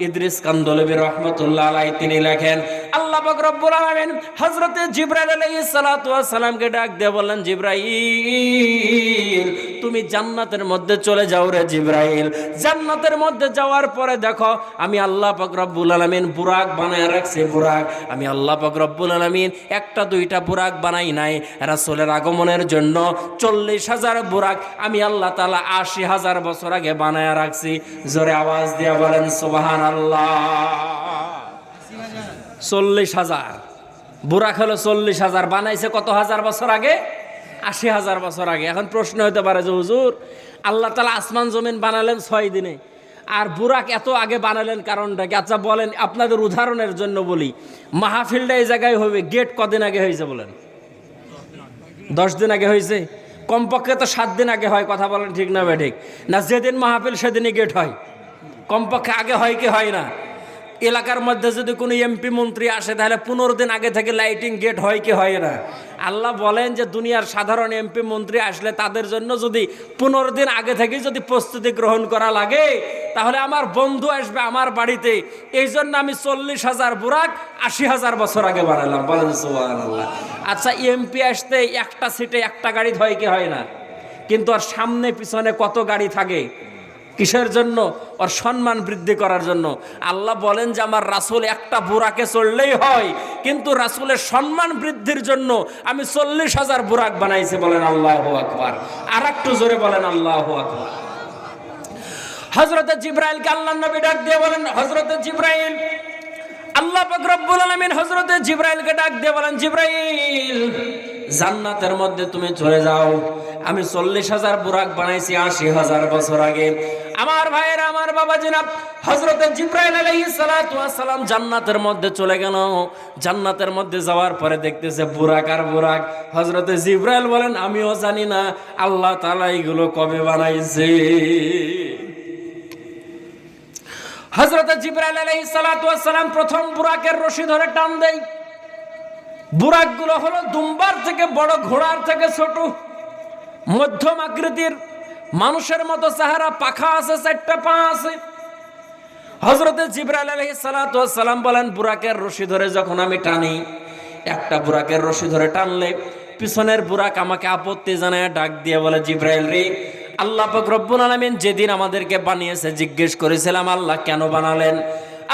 ইদ্রিস কান্দলবী রাহমাতুল্লাহ আলাইহি তিনি লেখেন, আল্লাহ পাক রব্বুল আলামিন হযরতে জিবরাইল আলাইহিস সালাতু ওয়াস সালামকে ডাক দিয়ে বললেন, জিবরাইল, তুমি জান্নাতের মধ্যে চলে যাও রে জিবরাইল। জান্নাতের মধ্যে যাওয়ার পরে দেখো, আমি আল্লাহ পাক রব্বুল আলামিন বুরাক বানায় রাখছি। বুরাক আমি আল্লাহ পাক রব্বুল আলামিন একটা দুইটা বুরাক বানাই নাই, রাসূলের আগমনের জন্য 40,000 বুরাক আমি আল্লাহ তাআলা 80,000 বছর আগে বানায় রাখছি। জোরে আওয়াজ দিয়ে বলেন সুবহানাল্লাহ। 40,000 বুরাক হলো 40,000, বানাইছে কত হাজার বছর আগে? 80,000 বছর আগে। এখন প্রশ্ন হতে পারে যে হুজুর, আল্লাহ তাআলা আসমান জমিন বানালেন 6 দিনে, আর বুরাক এত আগে বানালেন কারণটা কি? আচ্ছা বলেন, আপনাদের উদাহরণের জন্য বলি, মাহফিলটা এই জায়গায় হবে, গেট কদিন আগে হয়েছে বলেন? 10 দিন আগে হয়েছে? কমপক্ষে তো 7 দিন আগে হয়। কথা বলেন ঠিক না ঠিক না? যেদিন মাহফিল সেদিনই গেট হয়, কমপক্ষে আগে হয় কি হয় না? এলাকার মধ্যে যদি কোনো এমপি মন্ত্রী আসে, তাহলে 15 দিন আগে থেকে লাইটিং গেট হয় কি হয় না? আল্লাহ বলেন যে দুনিয়ার সাধারণ এমপি মন্ত্রী আসলে তাদের জন্য যদি 15 দিন আগে থেকে যদি প্রস্তুতি গ্রহণ করা লাগে, তাহলে আমার বন্ধু আসবে আমার বাড়িতে, এই জন্য আমি 40,000 বুরাক 80,000 বছর আগে বানালাম। বলেন সুবহানাল্লাহ। আচ্ছা, এমপি আসতে একটা সিটে একটা গাড়ি হয় কি হয় না? কিন্তু আর সামনে পিছনে কত গাড়ি থাকে? কিসের জন্য? ওর সম্মান বৃদ্ধি করার জন্য। আল্লাহ বলেন যে আমার রাসূল একটা বুরাকে চড়লেই হয়, কিন্তু রাসূলের সম্মান বৃদ্ধির জন্য আমি 40,000 বুরাক বানাইছি। বলেন আল্লাহু আকবার। আর একটু জোরে বলেন আল্লাহু আকবার। হযরতে জিবরাইলকে আল্লাহর নবী ডাক দিয়ে বলেন, হযরতে জিবরাইল, আল্লাহ পাক রব্বুল আলামিন হযরতে জিবরাইলকে ডাক দিয়ে বলেন, জিবরাইল, জান্নাতের মধ্যে তুমি চলে যাও, আমি 40,000 বুরাক বানাইছি 80,000 বছর আগে। আমার ভাইয়েরা, আমার বাবাজিরা, হযরতে জিবরাইল আলাইহিস সালাতু ওয়াস সালাম জান্নাতের মধ্যে চলে গেল। জান্নাতের মধ্যে যাওয়ার পরে দেখতেছে বুরাক আর বুরাক। হযরতে জিবরাইল বলেন, আমিও জানি না আল্লাহ তাআলা এগুলো কবে বানাইছে। হযরতে জিবরাইল আলাইহিস সালাতু ওয়াস সালাম প্রথম বুরাকের রশি ধরে টান দেয়। বুরাকগুলো হলো দুম্বার থেকে বড়, ঘোড়ার থেকে ছোট, মধ্যম আকৃতির, মানুষের মতো চেহারা, পাখা আছে, 4টা পা আছে। হযরতে জিবরাইল আলাইহিস সালাতু ওয়াস সালাম বলেন, বুরাকের রশি ধরে যখন আমি টানি, একটা বুরাকের রশি ধরে টানলে পিছনের বুরাক আমাকে আপত্তি জানায় ডাক দিয়ে বলে, জিবরাইল রে, আল্লাহ পাক রব্বুল আলামিন যেদিন আমাদেরকে বানিয়েছে জিজ্ঞেস করেছিলাম আল্লাহ কেন বানালেন?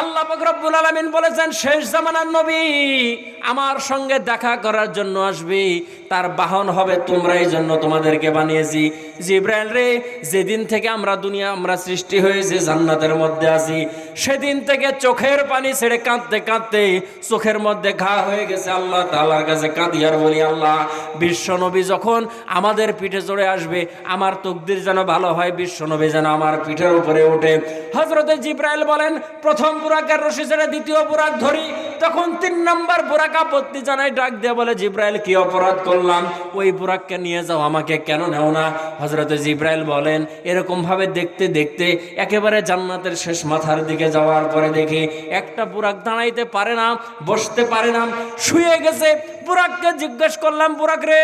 আল্লাহ পাক রব্বুল আলামিন বলেছেন, শেষ জামানার নবী আমার সঙ্গে দেখা করার জন্য আসবে, তার বাহন হবে তোমরা, এই জন্য তোমাদেরকে বানিয়েছি। জিব্রাইল রে, যেদিন থেকে আমরা সৃষ্টি হয়েছে জান্নাতের মধ্যে আছি, সেদিন থেকে চোখের পানি ছেড়ে কাঁদতে কাঁদতে চোখের মধ্যে ঘা হয়ে গেছে। আল্লাহ তাআলার কাছে কাঁদি আর বলি, আল্লাহ বিশ্বনবী যখন আমাদের পিঠে চড়ে আসবে, আমার তকদির যেন ভালো হয়, বিশ্বনবী যেন আমার পিঠের উপরে ওঠে। হযরতে জিব্রাইল বলেন, প্রথম বুরাকের রশি ছেড়ে দ্বিতীয় বুরাক ধরি, তখন 3 নম্বর বুরাক আপত্তি জানায়, ডাক দিয়ে বলে, জিব্রাইল কি অপরাধ করলাম? ওই বুরাককে নিয়ে যাও, আমাকে কেন নেও না? হযরতে জিব্রাইল বলেন, এরকম ভাবে দেখতে দেখতে একেবারে জান্নাতের শেষ মাথার দিকে যাওয়ার পরে দেখি একটা বুরাক দাঁড়াইতে পারে না, বসতে পারে না, শুয়ে গেছে। বুরাককে জিজ্ঞেস করলাম, বুরাক রে,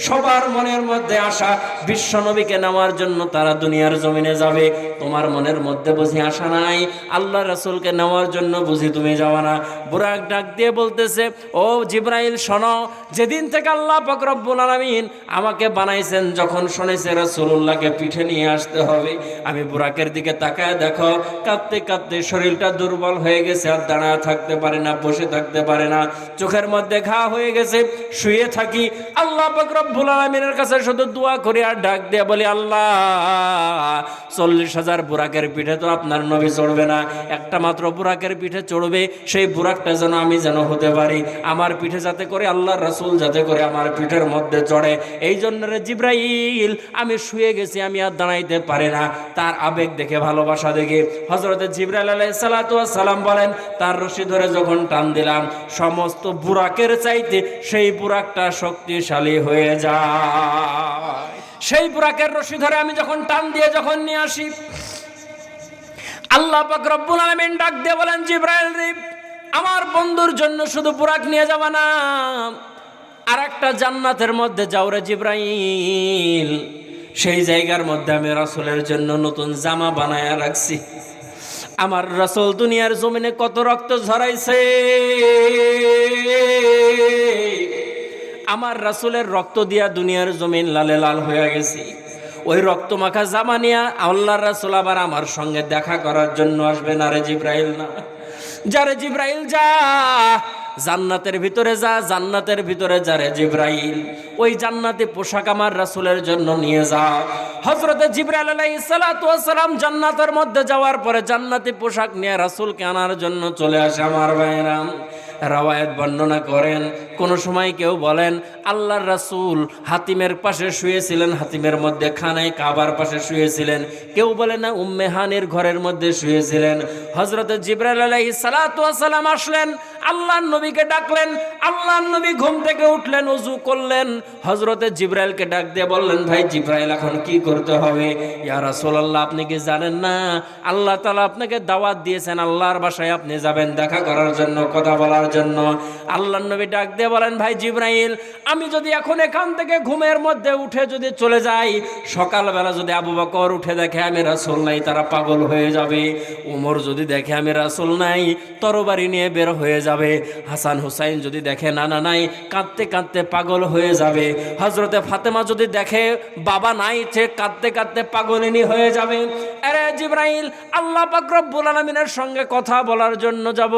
সবার মনের মধ্যে আশা বিশ্বনবীকে নেওয়ার জন্য তারা দুনিয়ার জমিনে যাবে, তোমার মনের মধ্যে বুঝি আশা নাই আল্লাহ রাসূলকে নেওয়ার জন্য? বুঝি তুমি যাওয়া না? বুরাক ডাক দিয়ে বলতেছে, ও জিব্রাইল শোনো, যেদিন থেকে আল্লাহ পাক রব্বুল আলামিন আমাকে বানাইছেন, যখন শুনেছে রাসূলুল্লাহকে পিঠে নিয়ে আসতে হবে, আমি বুরাকের দিকে তাকায় দেখো, কাঁদতে কাঁদতে শরীরটা দুর্বল হয়ে গেছে, আর দাঁড়ায় থাকতে পারে না, বসে থাকতে পারে না, চোখের মধ্যে ঘা হয়ে গেছে, শুয়ে থাকি। আল্লাহ পাক রব্বুল আলামিনের কাছে শুধু দোয়া করি আর ডাক দিয়ে বলি, আল্লাহ 40,000 বুরাকের পিঠে তো আপনার নবী চড়বে না, একটা মাত্র বুরাকের পিঠে চড়বে, সেই বুরাকটা যেন আমি যেন হতে পারি, আমার পিঠে যাতে করে আল্লাহর রাসূল যাতে করে আমার পিঠের মধ্যে চড়ে। এই জন্য রে জিব্রাইল, আমি শুয়ে গেছি, আমি আর দাঁড়াইতে পারি না। তার আবেগ দেখে, ভালোবাসা দেখে হযরতে জিব্রাইল আলাইহিস সালাতু ওয়াস সালাম বলেন, তার রশি ধরে যখন টান দিলাম, সমস্ত বুরাকের চাইতে সেই বুরাকটা শক্তিশালী হয়ে যায়। সেই বুরাকের রশি ধরে আমি যখন টান দিয়ে যখন নিয়ে আসি, আল্লাহ পাক রব্বুল আলামিন ডাক দিয়ে বলেন, জিব্রাইল রে, আমার বন্ধুর জন্য শুধু বুরাক নিয়ে যাবা না, আর একটা জান্নাতের মধ্যে যাও রে জিব্রাইল, সেই জায়গার মধ্যে আমি রাসূলের জন্য নতুন জামা বানায়া রাখছি। আমার রাসূল দুনিয়ার জমিনে কত রক্ত ঝরাইছে, আমার রাসূলের রক্ত দিয়া দুনিয়ার জমিন লালে লাল হয়ে গেছে। ওই রক্ত মাখা জামা নিয়া আল্লাহর রাসূল আবার আমার সঙ্গে দেখা করার জন্য আসবে না রে জিব্রাইল, না। যারে জিব্রাইল যা, জান্নাতের ভিতরে যা, জান্নাতের ভিতরে যা রে জিব্রাইল, ওই জান্নাতি পোশাক আমার রাসূলের জন্য নিয়ে যা। হযরতে জিব্রাইল আলাইহিস সালাতু ওয়াস সালাম জান্নাতের মধ্যে যাওয়ার পরে জান্নাতি পোশাক নিয়ে রাসূলকে আনার জন্য চলে আসে। আমার ভাইরা, রাওয়ায়াত বর্ণনা করেন, কোন সময় কেউ বলেন আল্লাহর রাসূল হাতিমের পাশে শুয়েছিলেন, হাতিমের মধ্যে খানায় কাবার পাশে শুয়েছিলেন। কেউ বলে না, উম্মে হানির ঘরের মধ্যে শুয়েছিলেন। হযরতে জিব্রাইল আলাইহিস সালাতু ওয়াস সালাম আসলেন, আল্লাহর নবীকে ডাকলেন। আল্লাহর নবী ঘুম থেকে উঠলেন, ওযু করলেন। হযরতে জিব্রাইলকে ডাক দিয়ে বললেন, ভাই জিব্রাইল, এখন কি করতে হবে? ইয়া রাসূলুল্লাহ, আপনি কি জানেন না আল্লাহ তাআলা আপনাকে দাওয়াত দিয়েছেন, আল্লাহর বাসায় আপনি যাবেন দেখা করার জন্য, কথা বলার জন্য। আল্লাহর নবী ডাক দিয়ে বলেন, ভাই জিব্রাইল, আমি যদি এখন এখান থেকে ঘুমের মধ্যে উঠে যদি চলে যাই, সকালবেলা যদি আবু বকর উঠে দেখে আমি রাসূল নাই, তারা পাগল হয়ে যাবে। ওমর যদি দেখে আমি রাসূল নাই, তরবারি নিয়ে বের হয়ে যাবে। হাসান হুসাইন যদি দেখে নানা নাই, কাঁদতে কাঁদতে পাগল হয়ে যাবে। হযরতে ফাতেমা যদি দেখে বাবা নাই, সে কাঁদতে কাঁদতে পাগলিনী হয়ে যাবে। আরে জিব্রাইল, আল্লাহ পাক রব্বুল আলামিনের সঙ্গে কথা বলার জন্য যাব,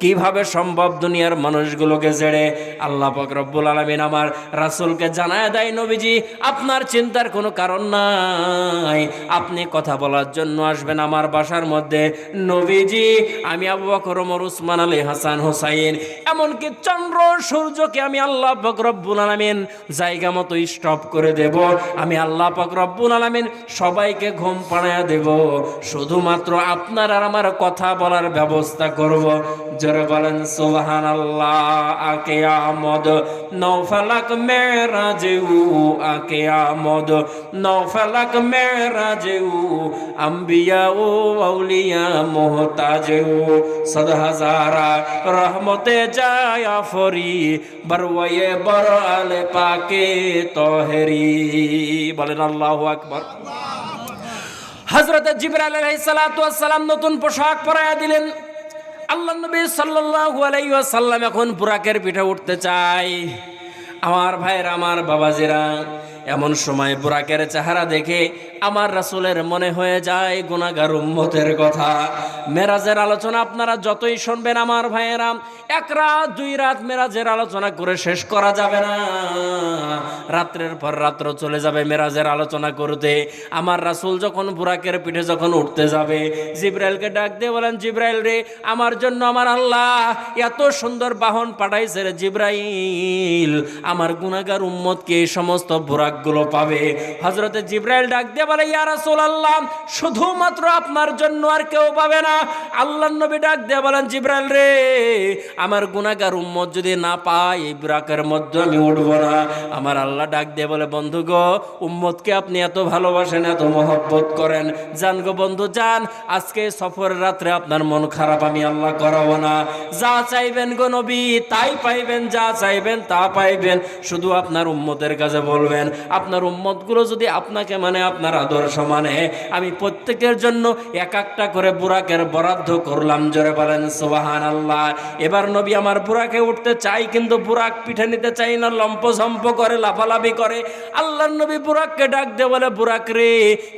কিভাবে সম্ভব দুনিয়ার মানুষগুলোকে ছেড়ে? আল্লাহ পাক রব্বুল আলামিন আমার রাসূলকে জানায় দেয়, নবীজি আপনার চিন্তার কোনো কারণ নাই, আপনি কথা বলার জন্য আসবেন আমার বাসার মধ্যে। নবীজি, আমি আবু বকর, ওমর, উসমান, আলী, হাসান, হুসাইন, এমনকি চন্দ্র সূর্যকে আমি আল্লাহ পাক রব্বুল আলামিন জায়গা মতো স্টপ করে দেব। আমি আল্লাহ পাক রব্বুল আলামিন সবাইকে ঘুম পাড়ায়া দেব, শুধুমাত্র আপনার আর আমার কথা বলার ব্যবস্থা করব। জোরে বলেন সুবহানাল্লাহ। কিয়ামত নৌফালাক মেরাজেউ, কিয়ামত নৌফালাক মেরাজেউ, আম্বিয়া ও আউলিয়া মুহতাজেউ, সদ হাজারা রহমতে জায়া ফরি, বরওয়ে বর আলে পাকে তহেরি। বলেন আল্লাহু আকবার। হযরতে জিবরাইল আলাইহিস সালাতু ওয়াস সালাম নতুন পোশাক পরায়া দিলেন। আল্লাহর নবী সাল্লাল্লাহু আলাইহি ওয়াসাল্লাম এখন বুরাকের পিঠে উঠতে চায়। আমার ভাইরা, আমার বাবাজিরা, এমন সময় বুরাকের চেহারা দেখে আমার রাসূলের মনে হয়ে যায় গুনাহগার উম্মতের কথা। মেরাজের আলোচনা আপনারা যতই শুনবেন আমার ভাইয়েরা, এক রাত দুই রাত মেরাজের আলোচনা করে শেষ করা যাবে না। রাত্রের পর রাত্র চলে যাবে মেরাজের আলোচনা করতে। আমার রাসূল যখন বুরাকের পিঠে যখন উঠতে যাবে, জিবরাইলকে ডাক দিয়ে বলেন, জিবরাইল রে, আমার জন্য আমার আল্লাহ এত সুন্দর বাহন পাঠাইছে রে জিবরাইল, আমার গুনাহগার উম্মতকে এই সমস্ত বুরাকগুলো পাবে। হযরতে জিবরাইল ডাক দিয়ে বলে, ইয়া রাসূলুল্লাহ, শুধুমাত্র আপনার জন্য আর কেউ পাবে না। আল্লাহর নবী ডাক দিয়ে বলেন, জিবরাইল রে, আমার গুনাহগার উম্মত যদি না পায় এই বুরাকের মধ্যে আমি উঠবো না। আমার আল্লাহ ডাক দিয়ে বলে, বন্ধু গো, উম্মতকে আপনি এত ভালোবাসেন, এত মহব্বত করেন, যান গো বন্ধু যান, আজকে সফরের রাত্রে আপনার মন খারাপ আমি আল্লাহ করাবো না। যা চাইবেন গো নবী তাই পাইবেন, যা চাইবেন তা পাইবেন। শুধু আপনার উম্মতের কাছে বলবেন, আপনার উম্মতগুলো যদি আপনাকে মানে, আপনার আদর্শ মানে, আমি প্রত্যেকের জন্য এক একটা করে বুরাকের বরাদ্দ করলাম। জোরে বলেন সুবহানাল্লাহ। এবার নবী আমার বুরাকে উঠতে চাই, কিন্তু বুরাক পিঠে নিতে চাই না, লম্পঝম্প করে, লাফালাফি করে। আল্লাহর নবী বুরাককে ডাক দিয়ে বলে, বুরাক রে,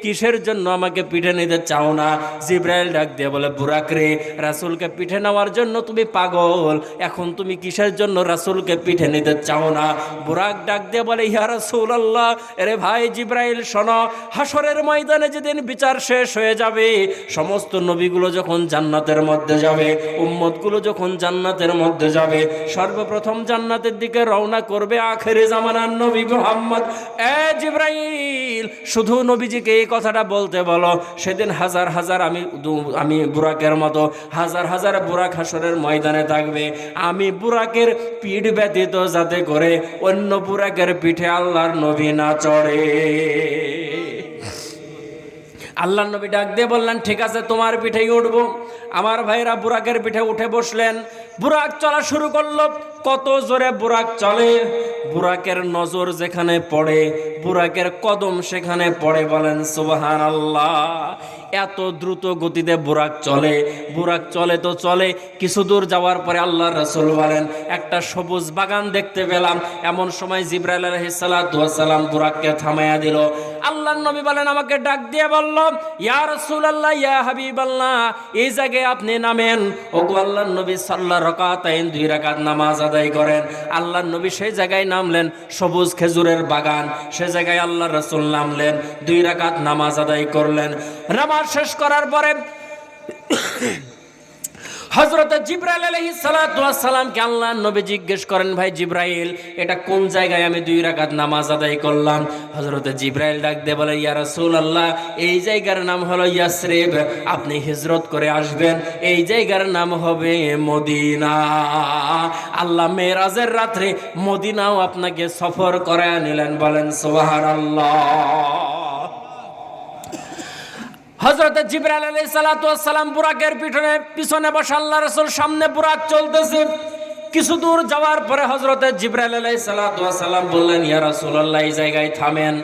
কিসের জন্য আমাকে পিঠে নিতে চাও না? জিবরাইল ডাক দিয়ে বলে, বুরাক রে, রাসূলকে পিঠে নেওয়ার জন্য তুমি পাগল, এখন তুমি কিসের জন্য রাসূলকে পিঠে নিতে চাও না? বুরাক ডাক দিয়ে বলে, ইয়া রাসূলুল্লাহ, আরে ভাই জিবরাইল শোনো, হাসরের ময়দানে যেদিন বিচার শেষ হয়ে যাবে, সমস্ত নবীগুলো যখন জান্নাতের মধ্যে যাবে, উম্মতগুলো যখন জান্নাতের মধ্যে যাবে, সর্বপ্রথম জান্নাতের দিকে রওনা করবে আখেরে জামানার নবী মুহাম্মদ। এ জিবরাইল, শুধু নবীজিকে এই কথাটা বলতে বলো, সেদিন হাজার হাজার আমি বুরাকের মতো হাজার হাজার বুরাক হাসরের ময়দানে থাকবে। আমি বুরাকের পিঠ ব্যতীত যাতে করে অন্য বুরাকের পিঠে আল্লাহর নবী না চড়ে। আল্লাহর নবী ডাক দিয়ে বললেন, ঠিক আছে, তোমার পিঠেই উঠবো। আমার ভাইরা বুরাকের পিঠে উঠে বসলেন। বুরাক চলা শুরু করলো। কত জোরে বুরাক চলে, বুরাকের নজর যেখানে পড়ে, বুরাকের কদম সেখানে পড়ে। বলেন সুবহানাল্লাহ। এত দ্রুত গতিতে বুরাক চলে। বুরাক চলে তো চলে, কিছু দূর যাওয়ার পরে আল্লাহর রাসূল বলেন, একটা সবুজ বাগান দেখতে পেলাম। এমন সময় জিবরাইল আলাইহিস সালাতু ওয়াস সালাম বুরাককে থামায়া দিল। আল্লাহর নবী বলেন, আমাকে ডাক দিয়ে বলল, ইয়া রাসূলুল্লাহ, ইয়া হাবিবাল্লাহ, এই জায়গায় আপনি নামেন। ওগো আল্লাহর নবী সাল্লাল্লাহু রাকাতাইন, 2 রাকাত নামাজ আদায় করেন। আল্লাহর নবী সেই জায়গায় নামলেন, সবুজ খেজুরের বাগান, সে জায়গায় আল্লাহর রাসূল নামলেন, 2 রাকাত নামাজ আদায় করলেন। নামাজ শেষ করার পরে হযরত জিবরাইল আলাইহিস সালাতু ওয়াস সালামকে আল্লাহর নবী জিজ্ঞেস করেন, ভাই জিবরাইল, এটা কোন জায়গায় আমি 2 রাকাত নামাজ আদায় করলাম? হযরত জিবরাইল ডাক দিয়ে বলে, ইয়া রাসূলুল্লাহ, এই জায়গার নাম হলো ইয়াসরিব, আপনি হিজরত করে আসবেন, এই জায়গার নাম হবে মদিনা। আল্লাহ মেরাজের রাত্রে মদিনাও আপনাকে সফর করায় নিলেন। বলেন সুবহানাল্লাহ। হযরত জিবরাইল আলাইহিস সালাতু ওয়াস সালাম বুরাকের পিছনে বসে, আল্লাহর রাসূল সামনে বুরাক চলতেছে। কিছু দূর যাওয়ার পরে হযরত জিবরাইল আলাইহিস সালাতু ওয়াস সালাম বললেন, ইয়া রাসূলুল্লাহ, এই জায়গায় থামেন,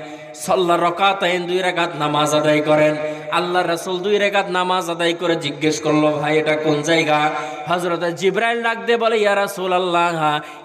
সাল্লাল্লাহু রাকাতাইন, 2 রাকাত নামাজ আদায় করেন। আল্লাহর রাসূল 2 রাকাত নামাজ আদায় করে জিজ্ঞেস করলো, ভাই এটা কোন জায়গা? হযরত জিবরাইল ডাক দিয়ে বলে, ইয়া রাসূলুল্লাহ,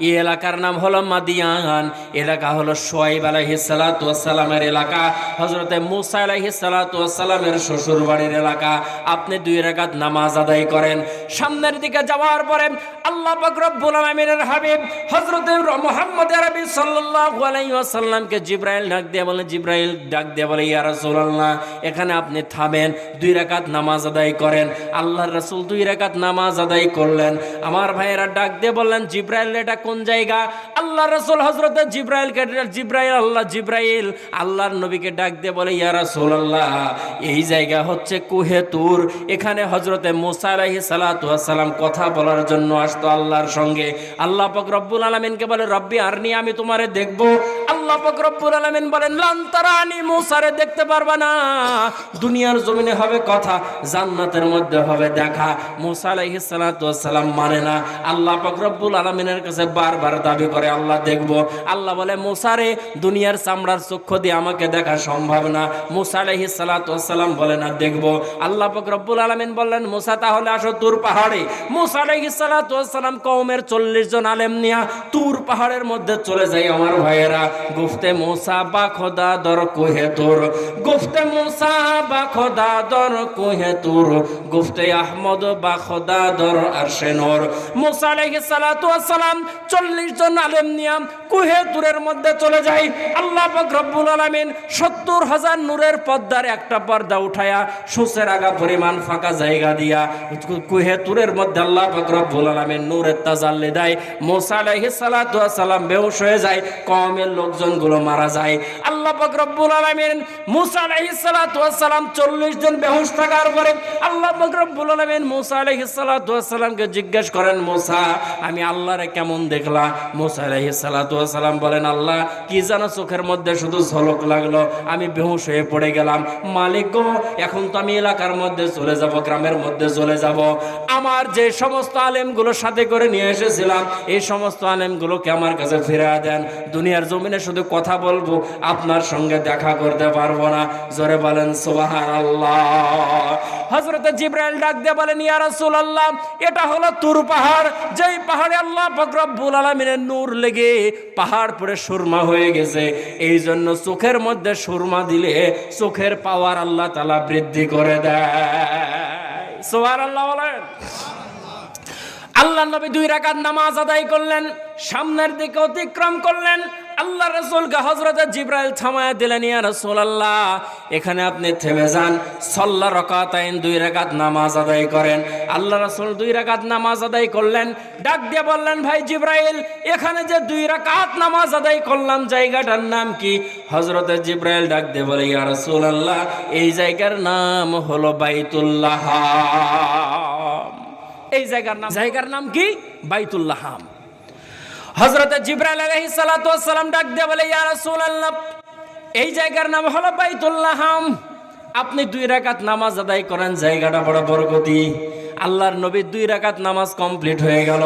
এই এলাকার নাম হলো মাদিয়ান, এলাকা হলো শুআয়ব আলাইহিস সালাতু ওয়াস সালামের এলাকা, হযরত মূসা আলাইহিস সালাতু ওয়াস সালামের শ্বশুর বাড়ির এলাকা। আপনি 2 রাকাত নামাজ আদায় করেন। সামনের দিকে যাওয়ার পরে আল্লাহ পাক রব্বুল আলামিনের হাবিব হযরত মুহাম্মদ আরবি সাল্লাল্লাহু আলাইহি ওয়াসাল্লামকে জিবরাইল ডাক দিয়ে বলে, জিবরাইল ডাক দিয়ে বলে, ইয়া রাসূলুল্লাহ, এখানে আপনি থামেন, 2 রাকাত নামাজ আদায় করেন। আল্লাহর রাসূল 2 রাকাত নামাজ আদায় করলেন। আমার ভাইয়েরা ডাক দিয়ে বললেন, জিবরাইল, এটা কোন জায়গা? আল্লাহর রাসূল হযরত জিবরাইল আল্লাহর নবীকে ডাক দিয়ে বলে, ইয়া রাসূলুল্লাহ, এই জায়গা হচ্ছে কুহে তুর। এখানে হযরত মূসা আলাইহিস সালাতু ওয়াস সালাম কথা বলার জন্য আসতো আল্লাহর সঙ্গে। আল্লাহ পাক রব্বুল আলামিনকে বলে, রব্বি আরনি, আমি তোমারে দেখবো। আল্লাহ পাক রব্বুল আলামিন বলেন, লান তারানি, মূসারে দেখতে পারবা না। দুনিয়ার জমিনে হবে কথা, জান্নাতের মধ্যে হবে দেখা। মূসা আলাইহিস সালাতু ওয়াস সালাম মানে না। আল্লাহ পাক রব্বুল আলামিনের কাছে বারবার দাবি করে, আল্লাহ দেখবো। আল্লাহ বলে, মূসারে দুনিয়ার চামড়ার চক্ষু দিয়ে আমাকে দেখা সম্ভব না। মূসা আলাইহিস সালাতু ওয়াস সালাম বলে, না দেখবো। আল্লাহ পাক রব্বুল আলামিন বললেন, মূসা তাহলে আসো তুর পাহাড়ে। মূসা আলাইহিস সালাতু ওয়াস সালাম কওমের 40 জন আলেম নিয়া তুর পাহাড়ের মধ্যে চলে যায়। আমার ভাইয়েরা, গুফতে মুসা বা খোদা দর কুহে তুর, গুফতে মুসা বা খোদা দর কুহে তুর, গুফতে আহমদ বা খোদা দর আরশে নূর। মুসা আলাইহিস সালাতু ওয়াস সালাম 40 জন আলেম নিয়ে কুহে তুরের মধ্যে চলে যায়। আল্লাহ পাক রব্বুল আলামিন 70,000 নূরের পর্দার একটা পর্দা উঠায়া সুসের আগা পরিমাণ ফাঁকা জায়গা দিয়া কুহে তুরের মধ্যে আল্লাহ পাক রব্বুল আলামিন নূরের তাজাল্লি দেয়। মুসা আলাইহিস সালাতু ওয়াস সালাম বেহুশ হয়ে যায়, কওমের লোকজনগুলো মারা যায়। আল্লাহ পাক রব্বুল আলামিন মুসা আলাইহিস সালাতু ওয়াস সালাম 40 জন বেহুশ থাকার পরে আল্লাহ পাক রব্বুল আলামিন মুসা আলাইহিস সালাতু ওয়াস সালামকে জিজ্ঞেস করেন, মুসা আমি আল্লাহরে কেমন দেখলা? মুসা আলাইহিস সালাতু ওয়াস সালাম বলেন, আল্লাহ কি জানো চোখের মধ্যে শুধু ঝলক লাগলো, আমি বেহুশ হয়ে পড়ে গেলাম। মালিক গো, এখন তো আমি এলাকার মধ্যে চলে যাব, গ্রামের মধ্যে চলে যাব। আমার যে সমস্ত আলেমগুলো সাথে করে নিয়ে এসেছিলাম এই সমস্ত আলেমগুলোকে আমার কাছে ফিরিয়ে দেন। দুনিয়ার জমিনে শুধু কথা বলবো, আপনার সঙ্গে দেখা করতে পারবো না। জোরে বলেন সুবহানাল্লাহ। হযরত জিবরাইল ডাক দিয়ে বলেন, ইয়া রাসূলুল্লাহ, এটা হলো তুর পাহাড়, যেই পাহাড়ে আল্লাহ পাক রব্বুল আলামিনের নূর লেগে পাহাড় পুরো সুরমা হয়ে গেছে। এই জন্য চোখের মধ্যে সুরমা দিলে চোখের পাওয়ার আল্লাহ তাআলা বৃদ্ধি করে দেয়। সুবহানাল্লাহ বলেন। আল্লাহ নবী 2 রাকাত নামাজ আদায় করলেন, সামনের দিকে অতিক্রম করলেন। আল্লাহ রাসূলকে হযরত জিবরাইল থামায়া দিলেন, ইয়া রাসূলুল্লাহ, এখানে আপনি থেমে যান, সাল্লা রাকাতাইন 2 রাকাত নামাজ আদায় করেন। আল্লাহ রাসূল 2 রাকাত নামাজ আদায় করলেন। ডাক দিয়ে বললেন, ভাই জিবরাইল, এখানে যে 2 রাকাত নামাজ আদায় করলাম জায়গাটার নাম কি? হযরত জিবরাইল ডাক দিয়ে বলে, ইয়া রাসূলুল্লাহ, এই জায়গার নাম হলো বাইতুল্লাহ। এই জায়গার নাম কি? বাইতুল্লাহ। হযরত জিবরাইল আলাইহিস সালাতু ওয়াস সালাম ডাক দিয়ে বলে, ইয়া রাসূলুল্লাহ, এই জায়গার নাম হলো বাইতুল্লাহ। আপনি 2 রাকাত নামাজ আদায় করেন, জায়গাটা বড় বরকতি। আল্লাহর নবী 2 রাকাত নামাজ কমপ্লিট হয়ে গেল।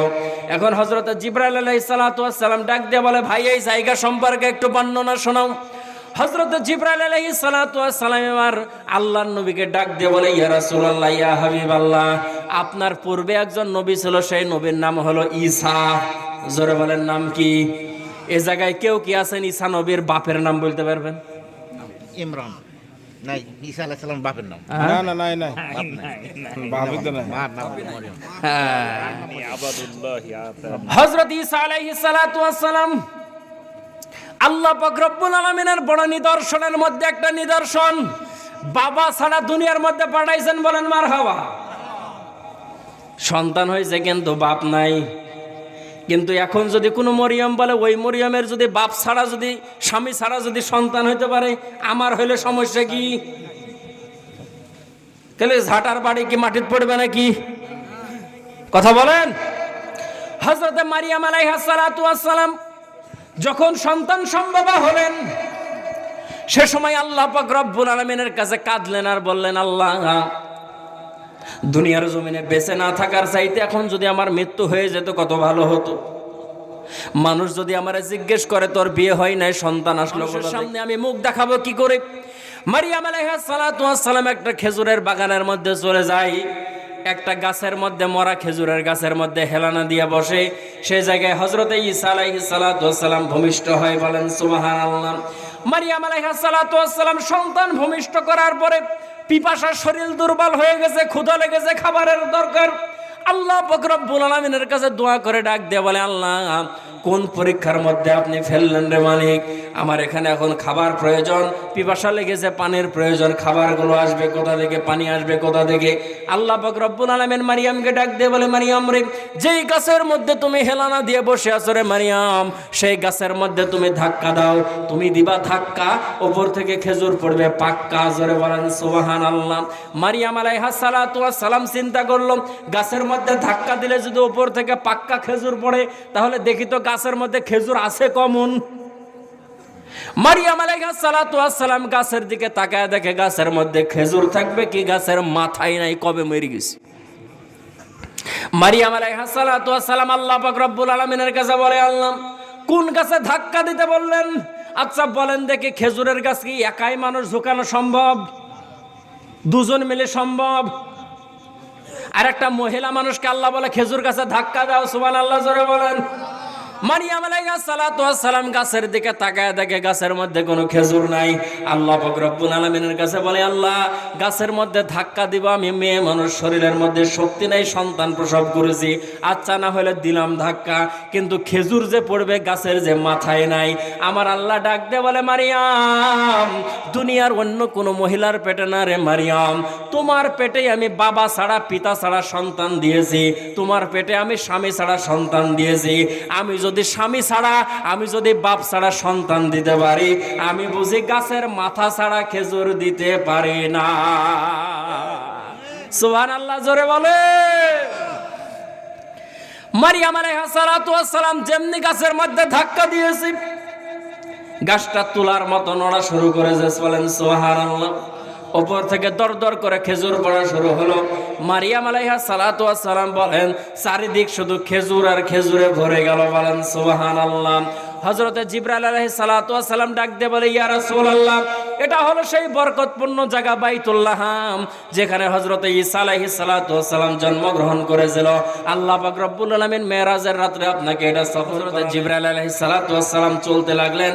এখন হযরত জিবরাইল আলাইহিস সালাতু ওয়াস সালাম ডাক দিয়ে বলে, ভাই এই জায়গা সম্পর্কে একটু বর্ণনা শোনাও। হযরত জিবরাইল আলাইহিস সালাতু ওয়াস সালাম এবার আল্লাহর নবীকে ডাক দিয়ে বলে, ইয়া রাসূলুল্লাহ, ইয়া হাবিবাল্লাহ, আপনার পূর্বে একজন নবী ছিল, সেই নবীর নাম হলো ঈসা। জোরে বলেন, নাম কি? এই জায়গায় কেউ কি আছেন ঈসা নবীর বাপের নাম বলতে পারবেন? ইমরান নাই, ঈসা আলাইহিস সালাম বাপের নাম না না নাই নাই বাপের তো নাই। মার নাম মরিয়ম। হযরত ঈসা আলাইহিস সালাতু ওয়াস সালাম আল্লাহ পাক রব্বুল আলামিনের বড় নিদর্শনের মধ্যে একটা নিদর্শন, বাবা ছাড়া দুনিয়ার মধ্যে পাঠাইছেন। বলেন মারহাবা। সন্তান হয়েছে কিন্তু বাপ নাই। কিন্তু এখন যদি কোনো মরিয়ম বলে, ওই মরিয়মের যদি বাপ ছাড়া, যদি স্বামী ছাড়া যদি সন্তান হইতে পারে, আমার হইলে সমস্যা কি? তাহলে ঝাঁটার বাড়ি কি মাটিতে পড়বে নাকি? কথা বলেন। হযরত মারিয়াম আলাইহিস সালাতু ওয়াস সালাম যখন সন্তান সম্ভবা হলেন, সে সময় আল্লাহ পাক রব্বুল আলামিনের কাছে কাঁদলেন আর বললেন, আল্লাহ, দুনিয়ার জমিনে বেঁচে না থাকার চাইতে এখন যদি আমার মৃত্যু হয়ে যেত কত ভালো হতো। মানুষ যদি আমারে জিজ্ঞেস করে, তোর বিয়ে হয় নাই, সন্তান আসলো, সামনে আমি মুখ দেখাবো কি করে? মারিয়াম আলাইহিস সালাতু ওয়াস সালাম একটা খেজুরের বাগানের মধ্যে চলে যায়। একটা গাছের মধ্যে, মরা খেজুরের গাছের মধ্যে হেলানা দিয়ে বসে। সেই জায়গায় হযরত ঈসা আলাইহিস সালাতু ওয়াস সালাম ভূমিষ্ঠ হয়। বলেন সুবহানাল্লাহ। মারিয়াম আলাইহিস সালাতু ওয়াস সালাম সন্তান ভূমিষ্ঠ করার পরে পিপাসার শরীর দুর্বল হয়ে গেছে, ক্ষুধা লেগেছে, খাবারের দরকার। আল্লাহ পাক রব্বুল আলামিনের কাছে দোয়া করে ডাক দিয়ে বলে, আল্লাহ, কোন পরীক্ষার মধ্যে আপনি ফেললেন রে মালিক? আমার এখানে এখন খাবার প্রয়োজন, পিপাসা লেগেছে, পানির প্রয়োজন। খাবারগুলো আসবে কোথা থেকে? পানি আসবে কোথা থেকে? আল্লাহ পাক রব্বুল আলামিন মারিয়ামকে ডাক দিয়ে বলে, মারিয়াম রে, যেই গাছের মধ্যে তুমি হেলানা দিয়ে বসে আছো রে মারিয়াম, সেই গাছের মধ্যে তুমি ধাক্কা দাও। তুমি দিবা ধাক্কা, উপর থেকে খেজুর পড়বে পাক্কা। জোরে বলেন সুবহানাল্লাহ। মারিয়াম আলাইহিস সালাতু ওয়াস সালাম চিন্তা করলো, গাছের মধ্যে ধাক্কা দিলে যদি উপর থেকে পাক্কা খেজুর পড়ে, তাহলে দেখি তো গাছের মধ্যে খেজুর আছে কমন। মারিয়াম আলাইহিস সালাতু ওয়াস সালাম গাছের দিকে তাকায় দেখে গাছের মধ্যে খেজুর থাকবে কি? গাছের মাথায় নাই, কবে মরে গেছে। মারিয়াম আলাইহিস সালাতু ওয়াস সালাম আল্লাহ পাক রব্বুল আলামিনের কাছে বলে, আল্লাহ, কোন গাছে ধাক্কা দিতে বললেন? আচ্ছা বলেন দেখি, খেজুরের গাছ কি একাই মানুষ ঝুঁকানো সম্ভব? দুজন মিলে সম্ভব? আর একটা মহিলা মানুষকে আল্লাহ বলে খেজুর গাছে ধাক্কা দাও। সুবহানাল্লাহ, জোরে বলেন। মারিয়াম আলাইহিস সালাতু ওয়াস সালাম গাছের দিকে তাকায় দেখে গাছের মধ্যে কোনো খেজুর নাই। আল্লাহ পাক রব্বুল আলামিনের কাছে বলে, আল্লাহ গাছের মধ্যে ধাক্কা দিব, আমি মেয়ে মানুষ, শরীরের মধ্যে শক্তি নাই, সন্তান প্রসব করেছি, আচ্ছা না হলে দিলাম ধাক্কা, কিন্তু খেজুর যে পড়বে গাছের যে মাথায় নাই। আমার আল্লাহ ডাক দিয়ে বলে, মারিয়াম দুনিয়ার অন্য কোনো মহিলার পেটে না রে মারিয়াম, তোমার পেটেই আমি বাবা ছাড়া পিতা ছাড়া সন্তান দিয়েছি, তোমার পেটে আমি স্বামী ছাড়া সন্তান দিয়েছি। আমি যদি স্বামী ছাড়া, আমি যদি বাপ ছাড়া সন্তান দিতে পারি, আমি বুঝি গাছের মাথা ছাড়া খেজুর দিতে পারি না। সুবহানাল্লাহ, জোরে বলে। মারিয়াম আলাইহিস সালাতু ওয়াস সালাম যেমনি গাছের মধ্যে ধাক্কা দিয়েছে, গাছটা তুলার মতো নড়া শুরু করেছে। বলেন সুবহানাল্লাহ। উপর থেকে দরদর করে খেজুর পড়া শুরু হলো। মারিয়াম আলাইহিস সালাতু ওয়াস সালাম বলেন, চারিদিক শুধু খেজুর আর খেজুরে ভরে গেল। বলেন সুবহানাল্লাহ। হযরতে জিবরাইল আলাইহিস সালাতু ওয়াস সালাম ডাক দিয়ে বলে, ইয়া রাসূলুল্লাহ, এটা হলো সেই বরকতপূর্ণ জায়গা বাইতুল্লাহ, যেখানে হযরতে ঈসা আলাইহিস সালাতু ওয়াস সালাম জন্মগ্রহণ করেছিল। আল্লাহ পাক রব্বুল আলামিন মেরাজের রাতে আপনাকে এটা সফর। হযরতে জিবরাইল আলাইহিস সালাতু ওয়াস সালাম চলতে লাগলেন।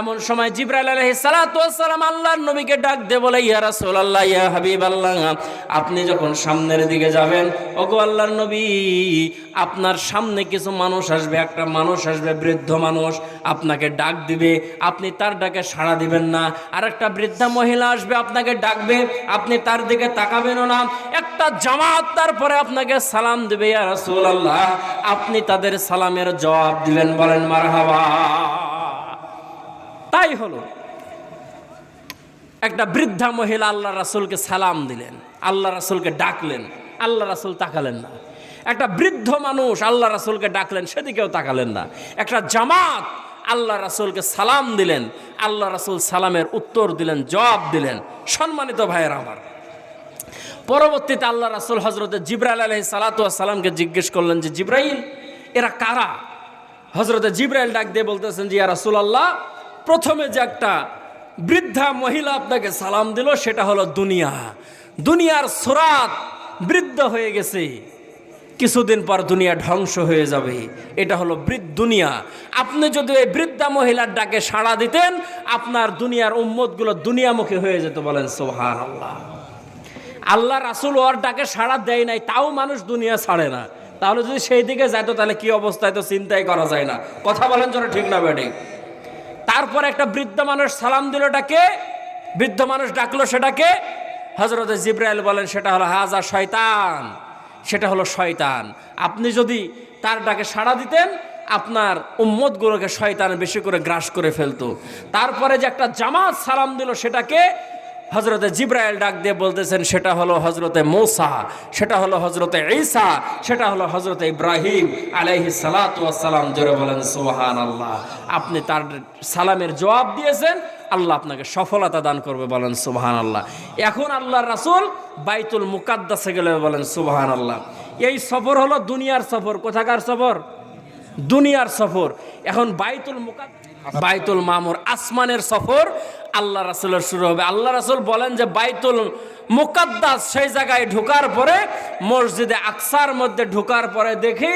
এমন সময় জিবরাইল আলাইহিস সালাতু ওয়াস সালাম আল্লাহর নবীকে ডাক দিয়ে বলে, ইয়া রাসূলুল্লাহ, ইয়া হাবিবাল্লাহ, আপনি যখন সামনের দিকে যাবেন, ওগো আল্লাহর নবী, আপনার সামনে কিছু মানুষ আসবে, একটা মানুষ আসবে, বৃদ্ধ মানুষ, আপনাকে ডাক দিবে, আপনি তার ডাকে সাড়া দিবেন না। আর একটা বৃদ্ধা মহিলা আসবে, আপনাকে ডাকবে, আপনি তার দিকে তাকাবেনও না। একটা জামাত তারপরে আপনাকে সালাম দিবে, ইয়া রাসূলুল্লাহ, আপনি তাদের সালামের জবাব দিবেন। বলেন মারহাবা। তাই হলো, একটা বৃদ্ধা মহিলা আল্লাহ রাসূলকে সালাম দিলেন, আল্লাহ রাসূলকে ডাকলেন, আল্লাহ রাসূল তাকালেন না। একটা বৃদ্ধ মানুষ আল্লাহ রাসূলকে ডাকলেন, সেদিকেও তাকালেন না। একটা জামাত আল্লাহ রাসূলকে সালাম দিলেন, আল্লাহ রাসূল সালামের উত্তর দিলেন, জবাব দিলেন। সম্মানিত ভাইয়েরা আমার, পরবর্তীতে আল্লাহ রাসূল হযরতে জিবরাইল আলাইহিস সালাতু ওয়াস সালামকে জিজ্ঞেস করলেন যে, জিবরাইল, এরা কারা? হযরতে জিবরাইল ডাক দিয়ে বলতেছেন যে, ইয়া রাসূলুল্লাহ, প্রথমে যে একটা বৃদ্ধা মহিলা আপনাকে সালাম দিল, সেটা হলো দুনিয়া। দুনিয়ার সুরাত বৃদ্ধ হয়ে গেছে, কিছুদিন পর দুনিয়া ধ্বংস হয়ে যাবে। এটা হলো দুনিয়া। আপনি যদি এই বৃদ্ধা মহিলার ডাকে সাড়া দিতেন, আপনার দুনিয়ার উম্মতগুলো দুনিয়ামুখী হয়ে যেত। বলেন সুবহানাল্লাহ। আল্লাহ রাসূল ওর ডাকে সাড়া দেয় নাই, তাও মানুষ দুনিয়া ছাড়ে না। তাহলে যদি সেই দিকে যেত, তাহলে কি অবস্থায়, তো চিন্তাই করা যায় না। কথা বলেন যেন ঠিক না বেঠিক। তারপর একটা বৃদ্ধ মানুষ সালাম দিল, ডাকে বৃদ্ধ মানুষ ডাকলো, সেটাকে হযরতে জিবরাইল বলেন, সেটা হলো হাজা শয়তান, সেটা হলো শয়তান। আপনি যদি তার ডাকে সাড়া দিতেন, আপনার উম্মতগুলোকে শয়তান বেশি করে গ্রাস করে ফেলতো। তারপরে যে একটা জামাত সালাম দিল, সেটাকে হযরতে জিবরাইল ডাক দিয়ে বলতেছেন, সেটা হলো হযরতে মূসা, সেটা হলো হযরতে ঈসা, সেটা হলো হযরতে ইব্রাহিম আলাইহিস সালাতু ওয়াস সালাম। জোরে বলেন সুবহানাল্লাহ। আপনি তার সালামের জবাব দিয়েছেন, আল্লাহ আপনাকে সফলতা দান করবে। বলেন সুবহানাল্লাহ। এখন আল্লাহর রাসূল বাইতুল মুকাদ্দাসে গেলে, বলেন সুবহানাল্লাহ। এই সফর হলো দুনিয়ার সফর। কোথাকার সফর? দুনিয়ার সফর। এখন বাইতুল মুকাদ্দাস, বাইতুল মামুর, আসমানের সফর আল্লাহ রাসূলের শুরু হবে। আল্লাহ রাসূল বলেন যে, বাইতুল মুকাদ্দাস, সেই জায়গায় ঢোকার পরে, মসজিদে আকসার মধ্যে ঢোকার পরে দেখি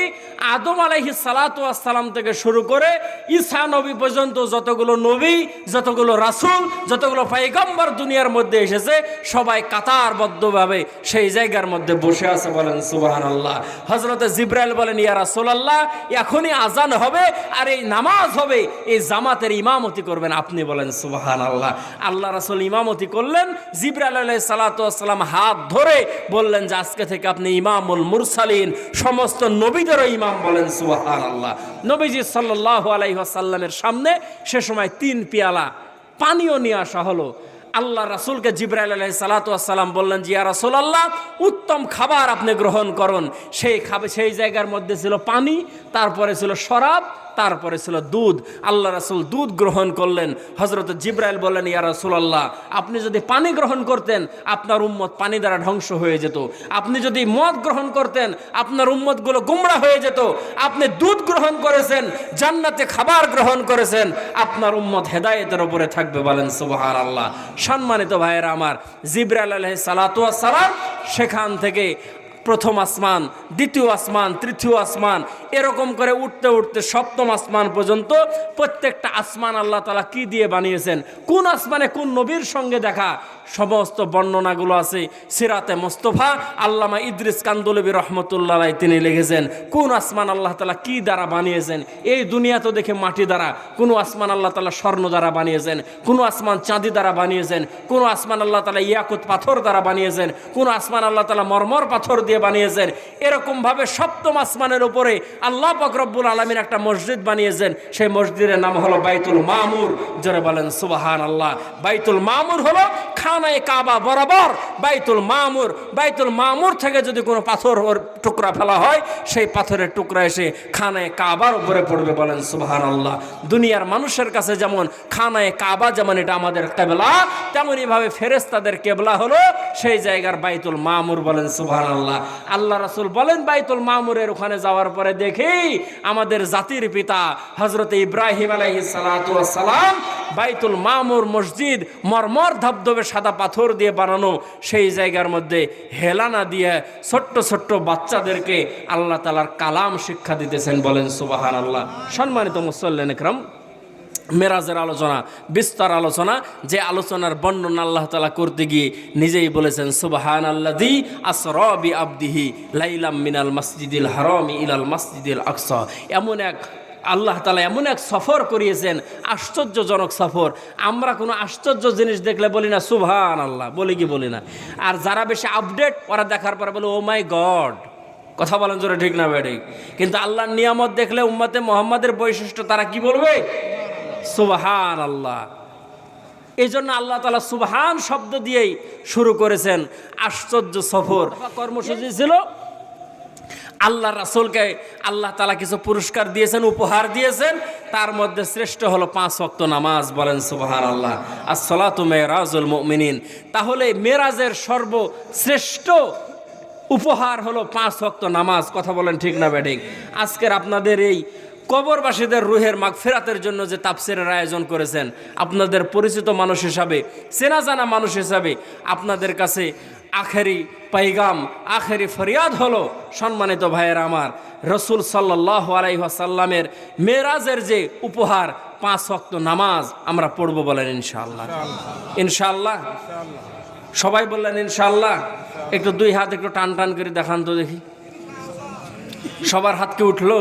আদম আলাইহিস সালাতু ওয়াস সালাম থেকে শুরু করে ঈসা নবী পর্যন্ত যতগুলো নবী, যতগুলো রাসূল, যতগুলো পয়গম্বর দুনিয়ার মধ্যে এসেছে, সবাই কাতারবদ্ধভাবে সেই জায়গার মধ্যে বসে আছে। বলেন সুবহানাল্লাহ। হযরতে জিবরাইল বলেন, ইয়া রাসূলুল্লাহ, এখনই আজান হবে আর এই নামাজ হবে, এই জামাতের ইমামতি করবেন আপনি। বলেন সুবহানাল্লাহ। আল্লাহ রাসূল ইমামতি করলেন। জিবরাইল আলাইহিস সালাতু ওয়াস সালাম হাত ধরে বললেন যে, আজকে থেকে আপনি ইমামুল মুরসালিন, সমস্ত নবীদেরও ইমাম। বলেন সুবহানাল্লাহ। নবীজি সাল্লাল্লাহু আলাইহি ওয়াসাল্লামের সামনে সে সময় 3 পেয়ালা পানিও নিয়ে আসা হলো। আল্লাহ রাসূলকে জিবরাইল আলাইহিস সালাতু ওয়াস সালাম বললেন, ইয়া রাসূলুল্লাহ, উত্তম খাবার আপনি গ্রহণ করুন। সেই জায়গার মধ্যে ছিল পানি, তারপরে ছিল শরাব, তারপরে ছিল দুধ। আল্লাহ রাসূল দুধ গ্রহণ করলেন। হযরত জিবরাইল বললেন, ইয়া রাসূলুল্লাহ, আপনি যদি পানি গ্রহণ করতেন, আপনার উম্মত পানি দ্বারা ধ্বংস হয়ে যেত। আপনি যদি মদ গ্রহণ করতেন, আপনার উম্মতগুলো গোমরা হয়ে যেত। আপনি দুধ গ্রহণ করেছেন, জান্নাতে খাবার গ্রহণ করেছেন, আপনার উম্মত হেদায়েতের উপরে থাকবে। বলেন সুবহানাল্লাহ। সম্মানিত ভাইয়েরা আমার, জিবরাইল আলাইহিস সালাতু ওয়াস সালাম সেখান থেকে প্রথম আসমান, দ্বিতীয় আসমান, তৃতীয় আসমান, এরকম করে উঠতে উঠতে সপ্তম আসমান পর্যন্ত প্রত্যেকটা আসমান আল্লাহ তাআলা কি দিয়ে বানিয়েছেন, কোন আসমানে কোন নবীর সঙ্গে দেখা, সমস্ত বর্ণনাগুলো আছে সিরাতে মুস্তাফা। আল্লামা ইদ্রিস কান্দলবী রহমতুল্লাহ আলাইহি তিনি লিখেছেন কোন আসমান আল্লাহ তাআলা কি দ্বারা বানিয়েছেন। এই দুনিয়া তো দেখে মাটি দ্বারা, কোন আসমান আল্লাহ তাআলা স্বর্ণ দ্বারা বানিয়েছেন, কোন আসমান চাঁদি দ্বারা বানিয়েছেন, কোন আসমান আল্লাহ তাআলা ইয়াকুত পাথর দ্বারা বানিয়েছেন, কোন আসমান আল্লাহ তাআলা মরমর পাথর দিয়ে বানিয়েছেন। এরকম ভাবে সপ্তম আসমানের উপরে আল্লাহ পাক রব্বুল আলামিন একটা মসজিদ বানিয়েছেন। সেই মসজিদের নাম হলো বাইতুল মামুর। জোরে বলেন সুবহানাল্লাহ। বাইতুল মামুর হলো খানায়ে কাবা বরাবর বাইতুল মামুর। বাইতুল মামুর থেকে যদি কোনো পাথর ওর টুকরা ফেলা হয়, সেই পাথরের টুকরা এসে খানায়ে কাবার উপরে পড়বে। বলেন সুবহানাল্লাহ। দুনিয়ার মানুষের কাছে যেমন খানায়ে কাবা, যেমন এটা আমাদের কিবলা, তেমনই ভাবে ফেরেশতাদের কিবলা হলো সেই জায়গার বাইতুল মামুর। বলেন সুবহানাল্লাহ। আল্লাহ রাসূল বলেন বাইতুল মামুরের ওখানে যাওয়ার পরে দেখি আমাদের জাতির পিতা হযরত ইব্রাহিম আলাইহিস সালাতু ওয়াস সালাম বাইতুল মামুর মসজিদ মরমর ধবধবে সাদা পাথর দিয়ে বানানো, সেই জায়গার মধ্যে হেলানা দিয়ে ছোট্ট ছোট্ট বাচ্চাদেরকে আল্লাহ তাআলার কালাম শিক্ষা দিতেছেন। বলেন সুবহানাল্লাহ। সম্মানিত মুসল্লিন ইকরাম, মেরাজের আলোচনা, বিস্তার আলোচনা, যে আলোচনার বর্ণনা আল্লাহ তাআলা করতে গিয়ে নিজেই বলেছেন সুবহানাল্লাযী আসরা বিআবদিহি লাইলাম মিনাল মাসজিদিল হারামি ইলাল মাসজিদিল আকসা। এমন এক আল্লাহ তাআলা এমন এক সফর করিয়েছেন, আশ্চর্যজনক সফর। আমরা কোনো আশ্চর্য জিনিস দেখলে বলি না সুবহানাল্লাহ, বলি কি বলি না? আর যারা বেশি আপডেট, ওরা দেখার পরে বলে ও মাই গড। কথা বলেন জোরে, ঠিক না বেঠিক? কিন্তু আল্লাহর নিয়ামত দেখলে উম্মতে মুহাম্মাদের বৈশিষ্ট্য, তারা কি বলবে? সুবহানাল্লাহ। এই জন্য আল্লাহ তাআলা সুবহান শব্দ দিয়েই শুরু করেছেন আশ্চর্য সফর। কর্মসূচি ছিল আল্লাহ রাসূলকে আল্লাহ তাআলা কিছু পুরস্কার দিয়েছেন, উপহার দিয়েছেন। তার মধ্যে শ্রেষ্ঠ হলো 5 ওয়াক্ত নামাজ। বলেন সুবহানাল্লাহ। as-সালাতু মিরাজুল মুমিনিন। তাহলে মেরাজের সর্বশ্রেষ্ঠ উপহার হলো 5 ওয়াক্ত নামাজ। কথা বলেন ঠিক না বেঠিক? আজকের আপনাদের এই কবরবাসীদের রুহের মাগফিরাতের জন্য যে তাফসিরের আয়োজন করেছেন, আপনাদের পরিচিত মানুষ হিসাবে, চেনা জানা মানুষ হিসাবে আপনাদের কাছে আখেরি পাইগাম, আখেরি ফরিয়াদ হলো, সম্মানিত ভাইয়েরা আমার, রসুল সাল্লাল্লাহু আলাইহি ওয়াসাল্লামের মেরাজের যে উপহার 5 ওয়াক্ত নামাজ আমরা পড়ব। বলেন ইনশাআল্লাহ। ইনশাআল্লাহ। সবাই বললেন ইনশাআল্লাহ। একটু 2 হাত একটু টান টান করে দেখান তো দেখি, সবার হাত কি উঠলো?